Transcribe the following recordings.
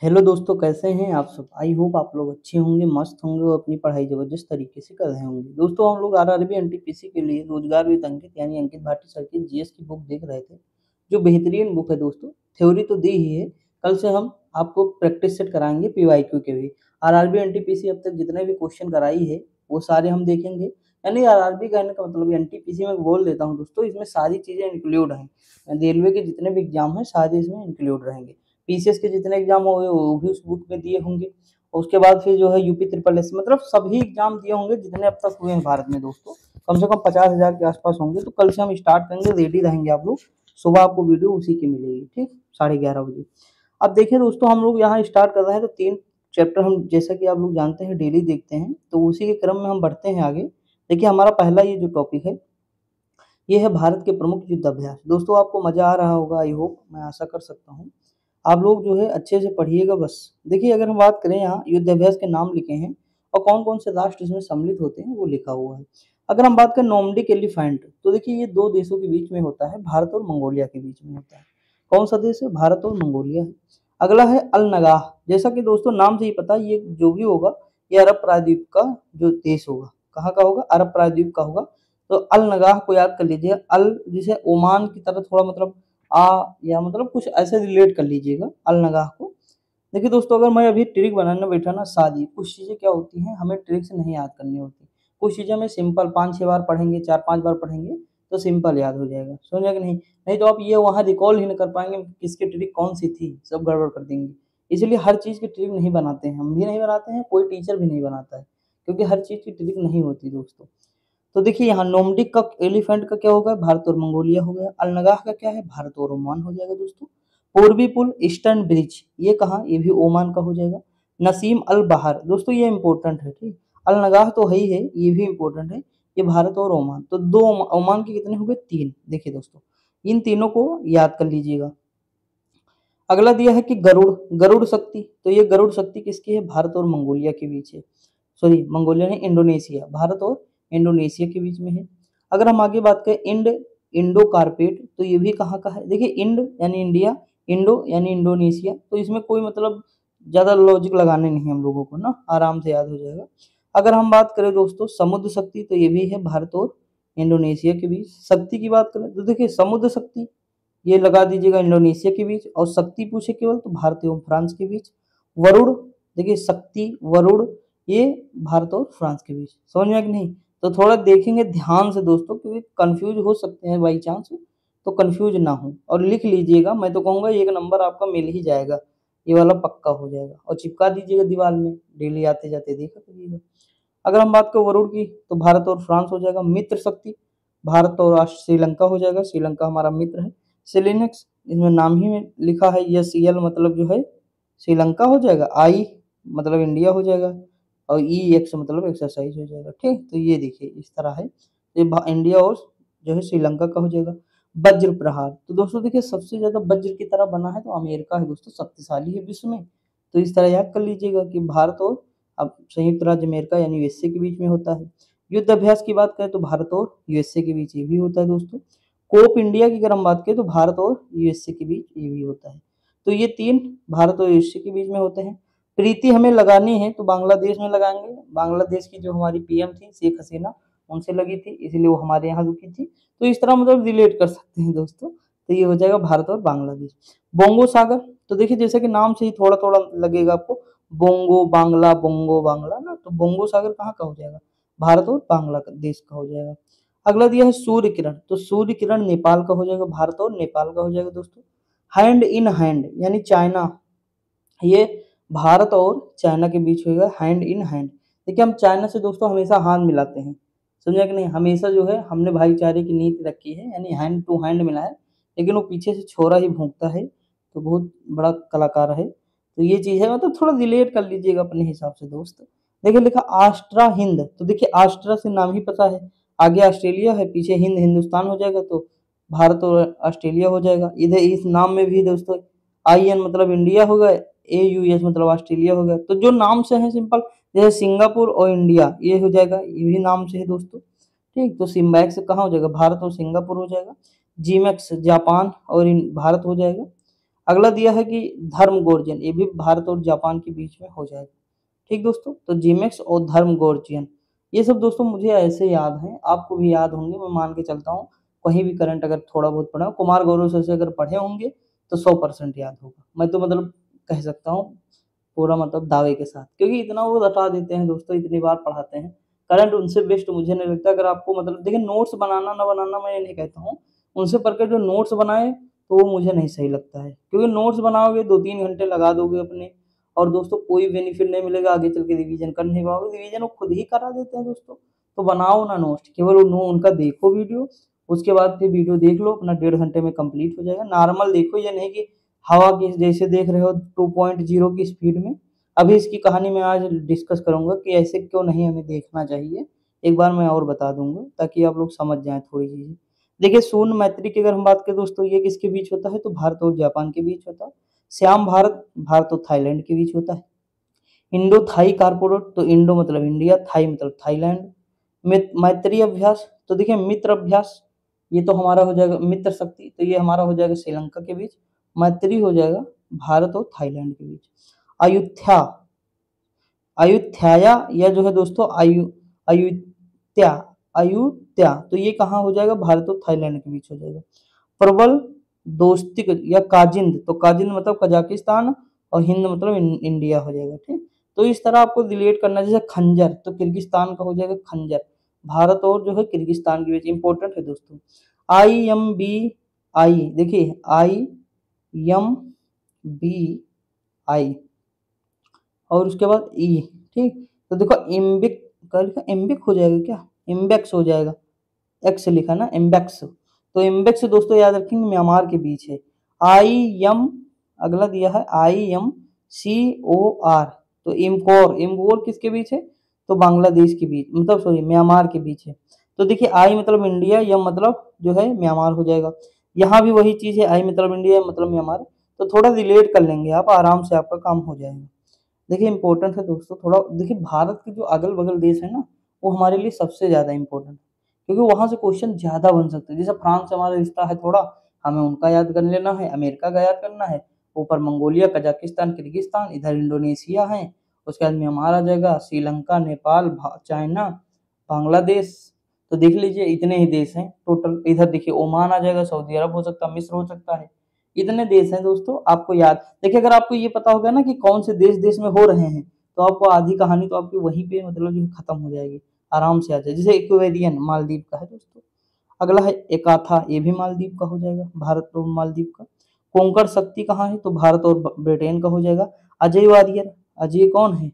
Hello दोस्तों, कैसे हैं आप सब। आई होप आप लोग अच्छे होंगे, मस्त होंगे और अपनी पढ़ाई ज़बरदस्त तरीके से कर रहे होंगे। दोस्तों, हम लोग आरआरबी एनटीपीसी के लिए रोजगार विद अंकित यानी अंकित भाटी सर की जीएस की बुक देख रहे थे, जो बेहतरीन बुक है दोस्तों। थ्योरी तो दी ही है, कल से हम आपको प्रैक्टिस सेट कराएंगे पीवाईक्यू के भी। आरआरबी एनटीपीसी अब तक जितने भी क्वेश्चन कराई है वो सारे हम देखेंगे। यानी आरआरबी कहने का मतलब एनटीपीसी में बोल देता हूँ दोस्तों, इसमें सारी चीज़ें इंक्लूड हैं। रेलवे के जितने भी एग्जाम हैं सारे इसमें इंक्लूड रहेंगे। पीसीएस के जितने एग्जाम हो गए वो भी उस बुक में दिए होंगे। और उसके बाद फिर जो है यूपी ट्रिपल एस, मतलब सभी एग्जाम दिए होंगे जितने अब तक हुए हैं भारत में दोस्तों। कम से कम 50,000 के आसपास होंगे। तो कल से हम स्टार्ट करेंगे, रेडी रहेंगे आप लोग। सुबह आपको वीडियो उसी की मिलेगी, ठीक, 11:30 बजे। अब देखिए दोस्तों, हम लोग यहाँ स्टार्ट कर रहे हैं तो 3 चैप्टर हम, जैसा कि आप लोग जानते हैं, डेली देखते हैं, तो उसी के क्रम में हम बढ़ते हैं आगे। देखिए हमारा पहला ये जो टॉपिक है ये है भारत के प्रमुख युद्धाभ्यास। दोस्तों आपको मजा आ रहा होगा, आई होप, मैं आशा कर सकता हूँ। आप लोग जो है अच्छे से पढ़िएगा बस। देखिए अगर हम बात करें, यहाँ युद्धाभ्यास के नाम लिखे हैं और कौन कौन से राष्ट्र इसमें सम्मिलित होते हैं वो लिखा हुआ है। अगर हम बात करें नॉर्मडिक एलिफेंट, तो देखिए ये 2 देशों के बीच में होता है, भारत और मंगोलिया के बीच में होता है। कौन सा देश है? भारत और मंगोलिया है। अगला है अल नगाह। जैसा कि दोस्तों नाम से ही पता, ये जो भी होगा ये अरब प्रायद्वीप का जो देश होगा। कहाँ का होगा? अरब प्रायद्वीप का होगा। तो अल नगाह को याद कर लीजिए। अल जिसे ओमान की तरह थोड़ा मतलब या मतलब कुछ ऐसे रिलेट कर लीजिएगा अल नगाह को। देखिए दोस्तों, अगर मैं अभी ट्रिक बनाने बैठा ना, शादी, कुछ चीज़ें क्या होती हैं हमें ट्रिक से नहीं याद करनी होती। कुछ चीज़ें हमें सिंपल 5-6 बार पढ़ेंगे, 4-5 बार पढ़ेंगे तो सिंपल याद हो जाएगा, समझे कि नहीं? नहीं तो आप ये वहाँ रिकॉल ही नहीं कर पाएंगे किसकी ट्रिक कौन सी थी, सब गड़बड़ कर देंगे। इसलिए हर चीज़ की ट्रिक नहीं बनाते हैं, हम भी नहीं बनाते हैं, कोई टीचर भी नहीं बनाता है, क्योंकि हर चीज़ की ट्रिक नहीं होती दोस्तों। तो देखिए यहाँ नोमडिक का एलिफेंट का क्या होगा? भारत और मंगोलिया हो गया। अलनगाह का क्या है? भारत और ओमान हो जाएगा दोस्तों। पूर्वी पुल ईस्टर्न ब्रिज, ये कहाँ? ये भी ओमान का हो जाएगा। नसीम अल बहार, दोस्तों ये इंपॉर्टेंट है, ठीक। अलनगाह तो है ही है, ये भी इंपॉर्टेंट है। ये भारत और ओमान, तो 2 ओमान के कितने हो गए? 3। देखिए दोस्तों, इन तीनों को याद कर लीजिएगा। अगला दिया है कि गरुड़, गरुड़ शक्ति, तो ये गरुड़ शक्ति किसकी है? भारत और मंगोलिया के बीच है। सॉरी, मंगोलिया नहीं, इंडोनेशिया, भारत और इंडोनेशिया के बीच में है। अगर हम आगे बात करें इंडो कारपेट, तो ये भी कहाँ का है? देखिए इंड यानी इंडिया, इंडो यानी इंडोनेशिया, तो इसमें कोई मतलब ज़्यादा लॉजिक लगाने नहीं हम लोगों को ना, आराम से याद हो जाएगा। अगर हम बात करें दोस्तों समुद्र शक्ति, तो ये भी है भारत और इंडोनेशिया के बीच। शक्ति की बात करें तो देखिए समुद्र शक्ति ये लगा दीजिएगा इंडोनेशिया के बीच, और शक्ति पूछे केवल तो भारत एवं फ्रांस के बीच। वरुण, देखिए शक्ति वरुण, ये भारत और फ्रांस के बीच, समझ में कि नहीं? तो थोड़ा देखेंगे ध्यान से दोस्तों, क्योंकि कंफ्यूज हो सकते हैं बाई चांस, तो कंफ्यूज ना हो और लिख लीजिएगा। मैं तो कहूँगा 1 नंबर आपका मिल ही जाएगा, ये वाला पक्का हो जाएगा। और चिपका दीजिएगा दीवार में, डेली आते जाते देखा करिएगा। अगर हम बात करें वरुण की, तो भारत और फ्रांस हो जाएगा। मित्र शक्ति, भारत और श्रीलंका हो जाएगा, श्रीलंका हमारा मित्र है। सेलिनक्स, इसमें नाम ही में लिखा है, यस यल मतलब जो है श्रीलंका हो जाएगा, आई मतलब इंडिया हो जाएगा, और ई एक्स मतलब एक्सरसाइज हो जाएगा, ठीक। तो ये देखिए इस तरह है, ये इंडिया और जो है श्रीलंका का हो जाएगा। वज्र प्रहार, तो दोस्तों देखिए सबसे ज्यादा वज्र की तरह बना है तो अमेरिका है दोस्तों, शक्तिशाली है विश्व में। तो इस तरह याद कर लीजिएगा कि भारत और अब संयुक्त राज्य अमेरिका यानी यूएसए के बीच में होता है। युद्ध अभ्यास की बात करें तो भारत और यूएसए के बीच ये भी होता है दोस्तों। कोप इंडिया की अगर हम बात करें तो भारत और यूएसए के बीच ये भी होता है। तो ये 3 भारत और यूएसए के बीच में होते हैं। प्रीति हमें लगानी है तो बांग्लादेश में लगाएंगे। बांग्लादेश की जो हमारी पीएम थी शेख हसीना, उनसे लगी थी, इसलिए वो हमारे यहाँ रुकी थी। तो इस तरह मतलब रिलेट कर सकते हैं दोस्तों। तो ये हो जाएगा भारत और बांग्लादेश। बोंगो सागर, तो देखिए जैसे कि नाम से ही थोड़ा थोड़ा लगेगा आपको, बोंगो बांग्ला ना, तो बोंगो सागर कहाँ का हो जाएगा? भारत और बांग्लादेश का हो जाएगा। अगला दिया है सूर्य किरण, तो सूर्य किरण नेपाल का हो जाएगा, भारत और नेपाल का हो जाएगा दोस्तों। हैंड इन हैंड यानी चाइना, ये भारत और चाइना के बीच होगा, हैंड इन हैंड। देखिए हम चाइना से दोस्तों हमेशा हाथ मिलाते हैं, समझा कि नहीं? हमेशा जो है हमने भाईचारे की नीति रखी है, यानी हैंड टू हैंड मिला है, लेकिन वो पीछे से छोरा ही भोंकता है, तो बहुत बड़ा कलाकार है। तो ये चीज़ है, मतलब थोड़ा रिलेट कर लीजिएगा अपने हिसाब से दोस्त। देखिए लिखा आस्ट्रा हिंद, तो देखिए आस्ट्रा से नाम ही पता है, आगे ऑस्ट्रेलिया है, पीछे हिंद हिंदुस्तान हो जाएगा, तो भारत और ऑस्ट्रेलिया हो जाएगा। इधर इस नाम में भी दोस्तों आई एन मतलब इंडिया होगा, ए यू एस मतलब ऑस्ट्रेलिया हो गया। तो जो नाम से है सिंपल, जैसे सिंगापुर और इंडिया ये हो जाएगा, ये भी नाम से है दोस्तों, ठीक। तो सिम्बैक्स कहाँ हो जाएगा? भारत और सिंगापुर हो जाएगा। जीमैक्स जापान और भारत हो जाएगा। अगला दिया है कि धर्मगोर्जन, ये भी भारत और जापान के बीच में हो जाएगा। ठीक दोस्तों, तो जिमेक्स और धर्मगोर्जन ये सब दोस्तों मुझे ऐसे याद हैं, आपको भी याद होंगे, मैं मान के चलता हूँ। कहीं भी करंट अगर थोड़ा बहुत पढ़ा हो, कुमार गौरव सर से अगर पढ़े होंगे तो 100% याद होगा। मैं तो मतलब कह सकता हूँ पूरा मतलब दावे के साथ, क्योंकि इतना वो बता देते हैं दोस्तों, इतनी बार पढ़ाते हैं। करंट उनसे बेस्ट मुझे नहीं लगता। अगर आपको मतलब देखिए, नोट्स बनाना ना बनाना मैं नहीं कहता हूँ, उनसे पढ़ के जो नोट्स बनाए तो वो मुझे नहीं सही लगता है, क्योंकि नोट्स बनाओगे 2-3 घंटे लगा दोगे अपने, और दोस्तों कोई बेनिफिट नहीं मिलेगा, आगे चल के रिवीजन कर नहीं पाओगे, रिवीजन वो खुद ही करा देते हैं दोस्तों। तो बनाओ ना नोट्स, केवल वो उनका देखो वीडियो, उसके बाद फिर वीडियो देख लो, अपना 1.5 घंटे में कंप्लीट हो जाएगा। नॉर्मल देखो, ये नहीं कि हवा के जैसे देख रहे हो 2.0 की स्पीड में। अभी इसकी कहानी मैं आज डिस्कस करूंगा कि ऐसे क्यों नहीं हमें देखना चाहिए, एक बार मैं और बता दूंगा ताकि आप लोग समझ जाएं थोड़ी चीजें। देखिए, शून्य मैत्री की अगर हम बात करें दोस्तों, ये किसके बीच होता है, तो भारत और जापान के बीच होता है। श्याम भारत, भारत और थाईलैंड के बीच होता है। इंडो थाई कारपोरेट, तो इंडो मतलब इंडिया, थाई मतलब थाईलैंड। मैत्री अभ्यास, तो देखिए मित्र अभ्यास, ये तो हमारा हो जाएगा मित्र शक्ति, तो ये हमारा हो जाएगा श्रीलंका के बीच। मैत्री हो जाएगा भारत और थाईलैंड के बीच। अयोध्या, अयुत्याया या जो है दोस्तों अयुत्या, अयुत्या, तो ये कहाँ हो जाएगा, भारत और थाईलैंड के बीच हो जाएगा। प्रबल दोस्ती या काजिंद, तो काजिंद मतलब कजाकिस्तान और हिंद मतलब इंडिया हो जाएगा। ठीक, तो इस तरह आपको रिलेट करना है। जैसे खंजर, तो किर्गिस्तान का हो जाएगा खंजर, भारत और जो है किर्गिस्तान के बीच। इंपॉर्टेंट है दोस्तों। IMBI, देखिए IMBI और उसके बाद ई। ठीक, तो देखो इम्बिक का लिखा, इम्बिक हो जाएगा क्या, इम्बेक्स हो जाएगा, एक्स लिखा ना, इम्बेक्स। तो इम्बेक्स दोस्तों याद रखेंगे म्यांमार के बीच है। IM, अगला दिया है IMCOR, तो इम्कोर, इम्कोर किसके बीच है, तो बांग्लादेश के बीच, मतलब सॉरी म्यांमार के बीच है। तो देखिए आई मतलब इंडिया, यम मतलब जो है म्यांमार हो जाएगा। यहाँ भी वही चीज है, आई मतलब इंडिया, मतलब म्यांमार। तो थोड़ा रिलेट कर लेंगे आप, आराम से आपका काम हो जाएगा। देखिए इंपॉर्टेंट है दोस्तों थोड़ा, देखिए भारत के जो अगल बगल देश है ना, वो हमारे लिए सबसे ज्यादा इंपॉर्टेंट है, क्योंकि वहां से क्वेश्चन ज्यादा बन सकते हैं। जैसे फ्रांस से हमारा रिश्ता है थोड़ा, हमें उनका याद कर लेना है, अमेरिका का याद करना है, ऊपर मंगोलिया, कजाकिस्तान, किर्गिस्तान, इधर इंडोनेशिया है, उसके बाद म्यांमार आ जाएगा, श्रीलंका, नेपाल, चाइना, बांग्लादेश। तो देख लीजिए इतने ही देश हैं टोटल। इधर देखिए ओमान आ जाएगा, सऊदी अरब हो सकता है, मिस्र हो सकता है, इतने देश हैं दोस्तों आपको याद। देखिए अगर आपको ये पता होगा ना कि कौन से देश देश में हो रहे हैं, तो आपको आधी कहानी तो आपकी वहीं पे मतलब जो खत्म हो जाएगी, आराम से आ जाए। जैसे इक्वेरियन मालदीव का है दोस्तों। अगला है एकाथा, ये भी मालदीव का हो जाएगा, भारत और मालदीव का। कोंकण शक्ति कहाँ है, तो भारत और ब्रिटेन का हो जाएगा। अजय वारियर, अजय कौन है,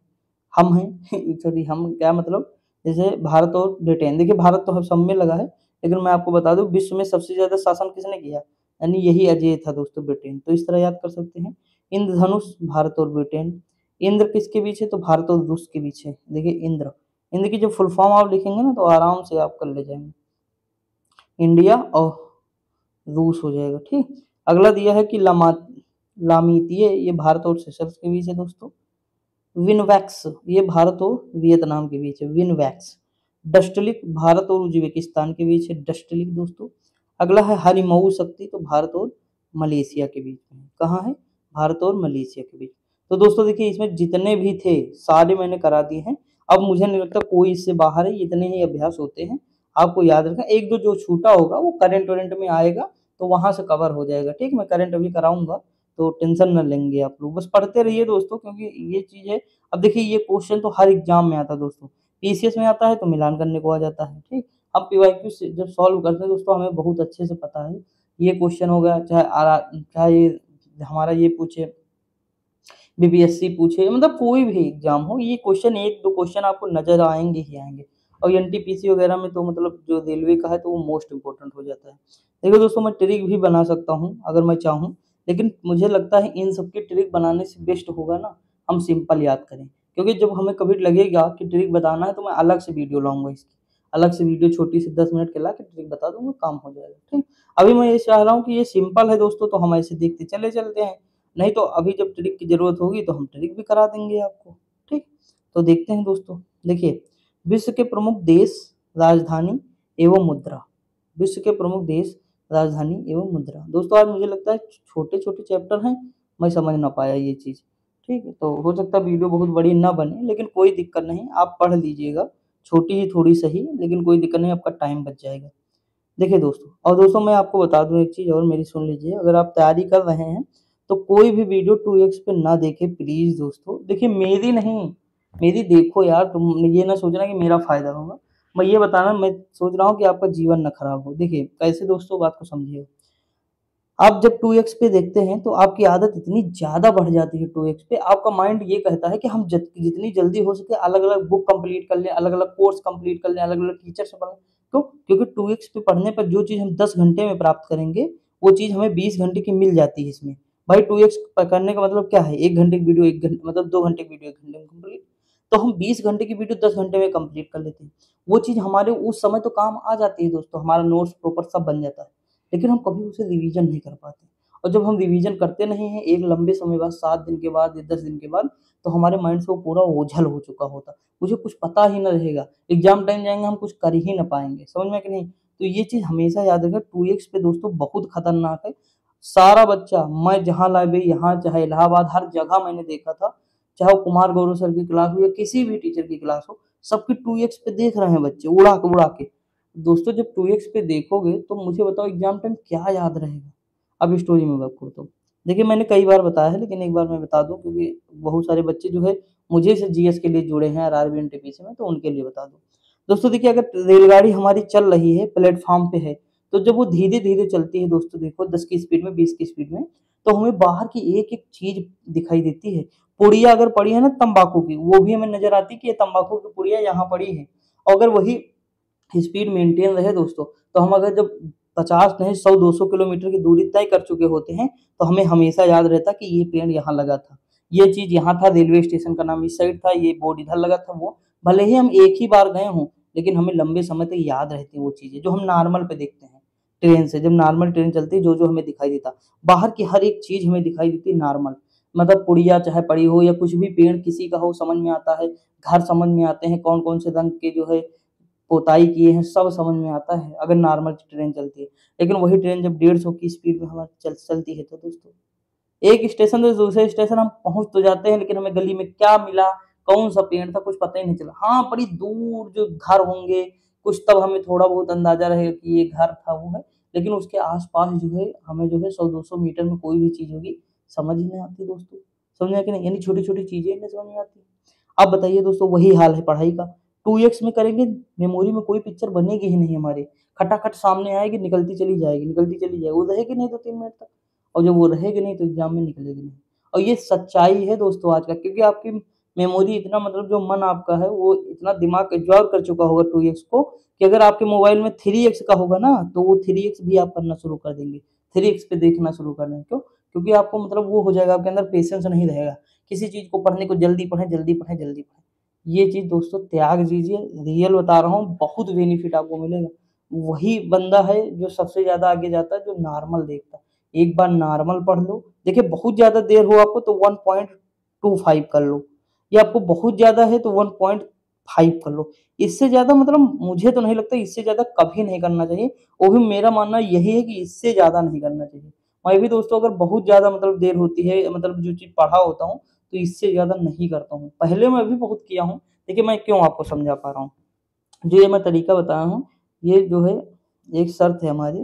हम हैं सॉरी हम क्या मतलब, जैसे भारत और ब्रिटेन। देखिए भारत तो सब में लगा है, लेकिन मैं आपको बता दूं विश्व में सबसे ज्यादा शासन किसने किया, यानी यही अजय था दोस्तों, ब्रिटेन। तो इस तरह याद कर सकते हैं। इंद्रधनुष, भारत और ब्रिटेन। इंद्र किसके बीच है, तो भारत और रूस के बीच है। देखिए इंद्र, इंद्र की जो फुल फॉर्म आप लिखेंगे ना, तो आराम से आप कर ले जाएंगे, इंडिया और रूस हो जाएगा। ठीक, अगला दिया है कि लामीतीय, ये भारत और सेशल्स के बीच है दोस्तों। विनवैक्स, ये भारत और वियतनाम के बीच है, विनवैक्स। डस्टलिक, भारत और उज्बेकिस्तान के बीच है, डस्टलिक दोस्तों। अगला है हरिमऊ शक्ति, तो भारत और मलेशिया के बीच में। कहाँ है, भारत और मलेशिया के बीच। तो दोस्तों देखिए इसमें जितने भी थे सारे मैंने करा दिए हैं। अब मुझे नहीं लगता कोई इससे बाहर है, इतने ही अभ्यास होते हैं, आपको याद रखना। एक दो जो छूटा होगा वो करंट वरेंट में आएगा, तो वहां से कवर हो जाएगा। ठीक, मैं करंट अभी कराऊंगा, तो टेंशन न लेंगे आप लोग, बस पढ़ते रहिए दोस्तों, क्योंकि ये चीज है। अब देखिए ये क्वेश्चन तो हर एग्जाम में आता है दोस्तों, पीसीएस में आता है तो मिलान करने को आ जाता है। ठीक, अब पीवाईक्यू से जब सॉल्व करते हैं दोस्तों, हमें बहुत अच्छे से पता है ये क्वेश्चन हो गया, चाहे ये हमारा ये पूछे, बीपीएससी पूछे, मतलब कोई भी एग्जाम हो, ये क्वेश्चन एक दो क्वेश्चन आपको नजर आएंगे ही आएंगे। और एनटीपीसी वगैरह में तो मतलब जो रेलवे का है तो वो मोस्ट इंपोर्टेंट हो जाता है। देखो दोस्तों मैं ट्रिक भी बना सकता हूँ अगर मैं चाहूँ, लेकिन मुझे लगता है इन सबकी ट्रिक बनाने से बेस्ट होगा ना हम सिंपल याद करें, क्योंकि जब हमें कभी लगेगा कि ट्रिक बताना है तो मैं अलग से वीडियो लाऊंगा, इसकी अलग से वीडियो छोटी सी 10 मिनट के ला के ट्रिक बता दूंगा, काम हो जाएगा। ठीक, अभी मैं ये चाह रहा हूँ कि ये सिंपल है दोस्तों, तो हम ऐसे देखते चले चलते हैं, नहीं तो अभी जब ट्रिक की जरूरत होगी तो हम ट्रिक भी करा देंगे आपको। ठीक, तो देखते हैं दोस्तों। देखिए विश्व के प्रमुख देश, राजधानी एवं मुद्रा। विश्व के प्रमुख देश राजधानी एवं मुद्रा। दोस्तों आज मुझे लगता है छोटे-छोटे चैप्टर हैं, मैं समझ ना पाया ये चीज़, ठीक है? तो हो सकता है वीडियो बहुत बड़ी ना बने, लेकिन कोई दिक्कत नहीं, आप पढ़ लीजिएगा, छोटी ही थोड़ी सही, लेकिन कोई दिक्कत नहीं, आपका टाइम बच जाएगा। देखिए दोस्तों, और दोस्तों मैं आपको बता दूँ एक चीज़ और मेरी सुन लीजिए, अगर आप तैयारी कर रहे हैं, तो कोई भी वीडियो 2x पे ना देखें प्लीज़ दोस्तों। देखिए मेरी नहीं, मेरी देखो यार, तुम ये ना सोचना कि मेरा फ़ायदा होगा। मैं ये बताना मैं सोच रहा हूँ कि आपका जीवन ना खराब हो। देखिए कैसे दोस्तों, बात को समझिए। आप जब 2x पे देखते हैं तो आपकी आदत इतनी ज़्यादा बढ़ जाती है 2x पे, आपका माइंड ये कहता है कि हम जितनी जल्दी हो सके अलग-अलग बुक कंप्लीट कर लें, अलग-अलग कोर्स कंप्लीट कर लें, अलग-अलग टीचर से पढ़ें। क्यों? क्योंकि 2x पे पढ़ने पर जो चीज़ हम 10 घंटे में प्राप्त करेंगे, वो चीज़ हमें 20 घंटे की मिल जाती है इसमें। भाई 2x करने का मतलब क्या है? 1 घंटे की वीडियो 1 घंटे मतलब 2 घंटे की वीडियो 1 घंटे में कंप्लीट। तो हम 20 घंटे की वीडियो 10 घंटे में कंप्लीट कर लेते हैं। वो चीज़ हमारे उस समय तो काम आ जाती है दोस्तों, हमारा नोट्स प्रॉपर सब बन जाता है। लेकिन हम कभी उसे रिवीजन नहीं कर पाते। और जब हम रिवीजन करते नहीं हैं एक लंबे समय बाद 7 दिन के बाद या 10 दिन के बाद, तो हमारे माइंड से वो पूरा ओझल हो चुका होता। मुझे कुछ पता ही ना रहेगा, एग्ज़ाम टाइम जाएँगे हम कुछ कर ही ना पाएँगे, समझ में है कि नहीं? तो ये चीज़ हमेशा याद रखें 2x पे दोस्तों बहुत खतरनाक है। सारा बच्चा मैं जहाँ लाइब्रेरी यहाँ चाहे इलाहाबाद हर जगह मैंने देखा था, चाहे वो कुमार गौरव सर की क्लास हो या किसी भी टीचर की क्लास हो, सबकी 2x पे देख रहे हैं बच्चे उड़ा के। दोस्तों जब 2x पे देखोगे तो मुझे बताओ एग्ज़ाम टाइम क्या याद रहेगा? अब स्टोरी में वर्क करता हूँ। देखिए मैंने कई बार बताया है लेकिन एक बार मैं बता दूँ क्योंकि बहुत सारे बच्चे जो है मुझे से जीएस के लिए जुड़े हैं आरआरबी एनटीपीसी में तो उनके लिए बता दूँ। दोस्तों देखिए अगर रेलगाड़ी हमारी चल रही है, प्लेटफ़ॉर्म पे है, तो जब वो धीरे-धीरे चलती है दोस्तों देखो 10 की स्पीड में, 20 की स्पीड में, तो हमें बाहर की एक-एक चीज़ दिखाई देती है। पुड़िया अगर पड़ी है ना तम्बाकू की, वो भी हमें नज़र आती है कि ये तम्बाकू की पुड़िया यहाँ पड़ी है। और अगर वही स्पीड मेंटेन रहे दोस्तों, तो हम अगर जब 50 नहीं 100-200 किलोमीटर की दूरी तय कर चुके होते हैं, तो हमें हमेशा याद रहता कि ये पेड़ यहाँ लगा था, ये चीज़ यहाँ था, रेलवे स्टेशन का नाम इस साइड था, ये बोर्ड इधर लगा था वो। भले ही हम एक ही बार गए हों, लेकिन हमें लंबे समय तक याद रहती हैं वो चीज़ें, जो हम नॉर्मल पे देखते हैं, ट्रेन से। जब नॉर्मल ट्रेन चलती है, जो-जो हमें दिखाई देता, बाहर की हर एक चीज़ हमें दिखाई देती है नॉर्मल। मतलब पुड़िया चाहे पड़ी हो या कुछ भी पेड़ किसी का हो समझ में आता है, घर समझ में आते हैं, कौन-कौन से रंग के जो है पोताई किए हैं, सब समझ में आता है, अगर नॉर्मल ट्रेन चलती है। लेकिन वही ट्रेन जब 150 की स्पीड में हमारी चलती है तो दोस्तों, एक स्टेशन से दूसरे स्टेशन हम पहुँच तो जाते हैं, लेकिन हमें गली में क्या मिला, कौन-सा पेड़ था, कुछ पता ही नहीं चला। हाँ, बड़ी दूर जो घर होंगे, कुछ तब हमें थोड़ा बहुत अंदाज़ा रहेगा कि ये घर था, वो है, लेकिन उसके आस-पास जो है, हमें जो है 100-200 मीटर में कोई भी चीज़ होगी, समझ ही नहीं आती दोस्तों। समझ में आया कि नहीं? यानी छोटी-छोटी चीज़ें नहीं समझ में आती। अब बताइए दोस्तों वही हाल है पढ़ाई का। 2x में करेंगे, मेमोरी में कोई पिक्चर बनेगी ही नहीं हमारे। खटाखट सामने आएगी, निकलती चली जाएगी, निकलती चली जाएगी। वो रहेगी नहीं 2-3 मिनट तक और जब वो रहेगी नहीं तो एग्ज़ाम में निकलेगी नहीं। और ये सच्चाई है दोस्तों आज का क्योंकि आपकी मेमोरी इतना मतलब जो मन आपका है वो इतना दिमाग एब्ज़ॉर्ब कर चुका होगा 2x को कि अगर आपके मोबाइल में 3x का होगा ना तो वो 3x भी आप करना शुरू कर देंगे। 3x पे देखना शुरू कर देंगे। क्यों? क्योंकि आपको मतलब वो हो जाएगा आपके अंदर पेशेंस नहीं रहेगा। किसी चीज़ को पढ़ने को जल्दी पढ़ें, जल्दी पढ़ें, जल्दी पढ़ें। ये चीज़ दोस्तों त्याग दीजिए, रियल बता रहा हूँ बहुत बेनिफिट आपको मिलेगा। वही बंदा है जो सबसे ज़्यादा आगे जाता है जो नॉर्मल देखता है। एक बार नॉर्मल पढ़ लो, देखिए बहुत ज़्यादा देर हो आपको तो 1.25 कर लो, या आपको बहुत ज़्यादा है तो 1.5 कर लो। इससे ज़्यादा मतलब मुझे तो नहीं लगता इससे ज़्यादा कभी नहीं करना चाहिए। वो भी मेरा मानना यही है कि इससे ज़्यादा नहीं करना चाहिए। मैं भी दोस्तों अगर बहुत ज़्यादा मतलब देर होती है मतलब जो चीज़ पढ़ा होता हूँ तो इससे ज़्यादा नहीं करता हूँ। पहले मैं भी बहुत किया हूँ, देखिए मैं क्यों आपको समझा पा रहा हूँ। जो ये मैं तरीका बताया हूँ, ये जो है एक सर थे हमारे,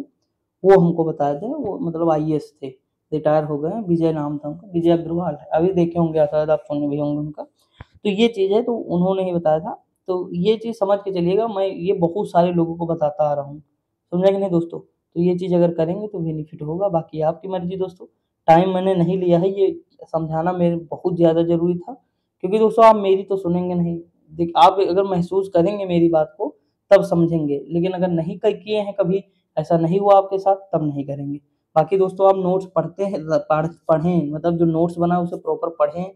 वो हमको बताए थे, वो मतलब आईएएस थे, रिटायर हो गए हैं, विजय नाम था उनका, विजय अग्रवाल है, अभी देखे होंगे शायद आप सुने भी होंगे उनका। तो ये चीज़ है तो उन्होंने ही बताया था, तो ये चीज़ समझ के चलिएगा मैं ये बहुत सारे लोगों को बताता आ रहा हूँ, समझे कि नहीं दोस्तों? तो ये चीज़ अगर करेंगे तो बेनिफिट होगा, बाकी आपकी मर्ज़ी दोस्तों। टाइम मैंने नहीं लिया है, ये समझाना मेरे बहुत ज़्यादा ज़रूरी था, क्योंकि दोस्तों आप मेरी तो सुनेंगे नहीं। आप अगर महसूस करेंगे मेरी बात को, तब समझेंगे, लेकिन अगर नहीं किए हैं कभी, ऐसा नहीं हुआ आपके साथ, तब नहीं करेंगे। बाकी दोस्तों आप नोट्स पढ़ते हैं पढ़ें मतलब जो नोट्स बना है उसे प्रॉपर पढ़ें,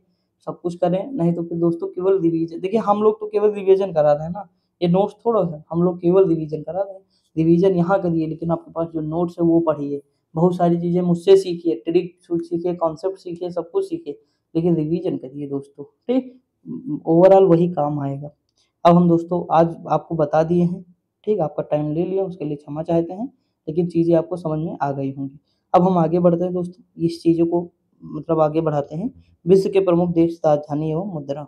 सब कुछ करें, नहीं तो फिर दोस्तों केवल रिवीजन देखिए हम लोग तो केवल रिवीजन करा रहे हैं ना, ये नोट्स थोड़ा है, हम लोग केवल रिवीजन करा रहे हैं। रिवीजन यहाँ करिए लेकिन आपके पास जो नोट्स है वो पढ़िए। बहुत सारी चीज़ें मुझसे सीखिए, ट्रिक सीखिए, कॉन्सेप्ट सीखिए, सब कुछ सीखिए, लेकिन रिवीजन करिए दोस्तों, ठीक? ओवरऑल वही काम आएगा। अब हम दोस्तों आज आपको बता दिए हैं, ठीक? आपका टाइम ले लिया उसके लिए क्षमा चाहते हैं। लेकिन चीज़ें आपको समझ में आ गई होंगी। अब हम आगे बढ़ते हैं दोस्तों, इस चीज़ों को मतलब आगे बढ़ाते हैं। विश्व के प्रमुख देश, राजधानी एवं मुद्रा।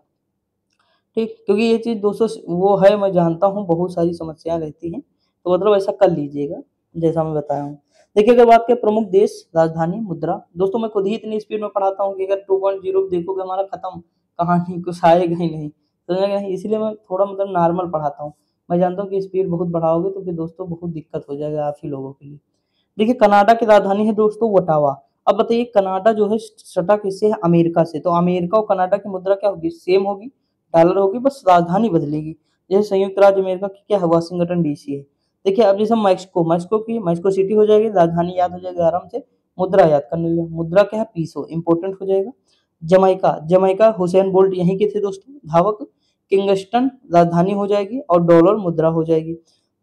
ठीक, क्योंकि ये चीज़ दोस्तों वो है, मैं जानता हूँ बहुत सारी समस्याएँ रहती हैं, तो मतलब ऐसा कर लीजिएगा, जैसा मैं बताया हूँ। देखिए अगर बात करें प्रमुख देश, राजधानी, मुद्रा, दोस्तों मैं खुद ही इतनी स्पीड में पढ़ाता हूँ कि अगर 2.0 देखोगे हमारा खत्म, कहानी कुछ आएगा ही नहीं, समझ में नहीं, इसीलिए मैं थोड़ा मतलब नॉर्मल पढ़ाता हूँ। मैं जानता हूँ कि स्पीड बहुत बढ़ाओगे तो फिर दोस्तों बहुत दिक्कत हो जाएगा आप ही लोगों के लिए। देखिए कनाडा की राजधानी है दोस्तों ओटावा। अब बताइए कनाडा जो है सटा किससे है? अमेरिका से। तो अमेरिका और कनाडा की मुद्रा क्या होगी? सेम होगी, डॉलर होगी, बस राजधानी बदलेगी। जैसे संयुक्त राज्य अमेरिका की क्या है? वाशिंगटन डीसी है। देखिए अब जैसे मैक्सिको सिटी हो जाएगी, राजधानी याद हो जाएगी आराम से, मुद्रा याद करने लिए, मुद्रा क्या है? पीसो, इंपॉर्टेंट हो जाएगा। जमैका हुसैन बोल्ट यहीं के थे दोस्तों, धावक। किंगस्टन राजधानी हो जाएगी और डॉलर मुद्रा हो जाएगी।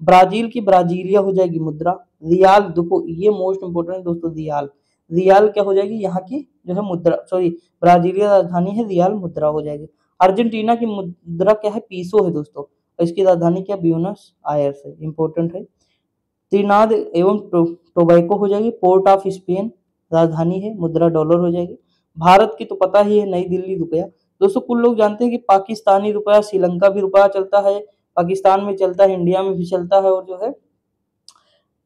ब्राजील की ब्राजीलिया हो जाएगी मुद्रा। रियाल, देखो ये मोस्ट इंपोर्टेंट है दोस्तों, रियाल। रियाल क्या हो जाएगी? यहाँ की जो है मुद्रा, सॉरी ब्राजीलिया राजधानी है, रियाल मुद्रा हो जाएगी। अर्जेंटीना की मुद्रा क्या है? पीसो है दोस्तों, और इसकी राजधानी क्या? ब्यूनस आयर्स है, इंपॉर्टेंट है। त्रिनाद एवं टोबैको हो जाएगी। पोर्ट ऑफ स्पेन राजधानी है, मुद्रा डॉलर हो जाएगी। भारत की तो पता ही है, नई दिल्ली रुपया। दोस्तों कुल लोग जानते हैं कि पाकिस्तानी रुपया, श्रीलंका भी रुपया चलता है, पाकिस्तान में चलता है, इंडिया में भी चलता है, और जो है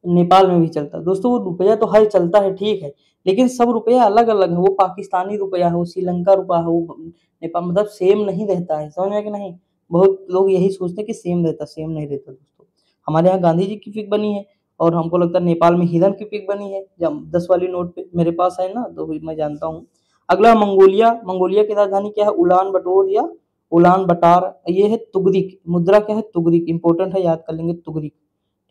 नेपाल में भी चलता है। दोस्तों वो रुपया तो हर चलता है, ठीक है, लेकिन सब रुपया अलग अलग है। वो पाकिस्तानी रुपया है, वो श्रीलंका रुपया है, वो नेपाल, मतलब सेम नहीं रहता है, समझ में कि नहीं। बहुत लोग यही सोचते हैं कि सेम रहता, सेम नहीं रहता दोस्तों। हमारे यहाँ गांधी जी की पिक बनी है, और हमको लगता है नेपाल में हिरन की पिक बनी है, जब 10 वाली नोट पे मेरे पास है ना, तो मैं जानता हूँ। अगला मंगोलिया। मंगोलिया की राजधानी क्या है? उलान बटोर या उलान बटार। ये है तुगरिक, मुद्रा क्या है? तुगरिक, इंपॉर्टेंट है, याद कर लेंगे तुगरिक।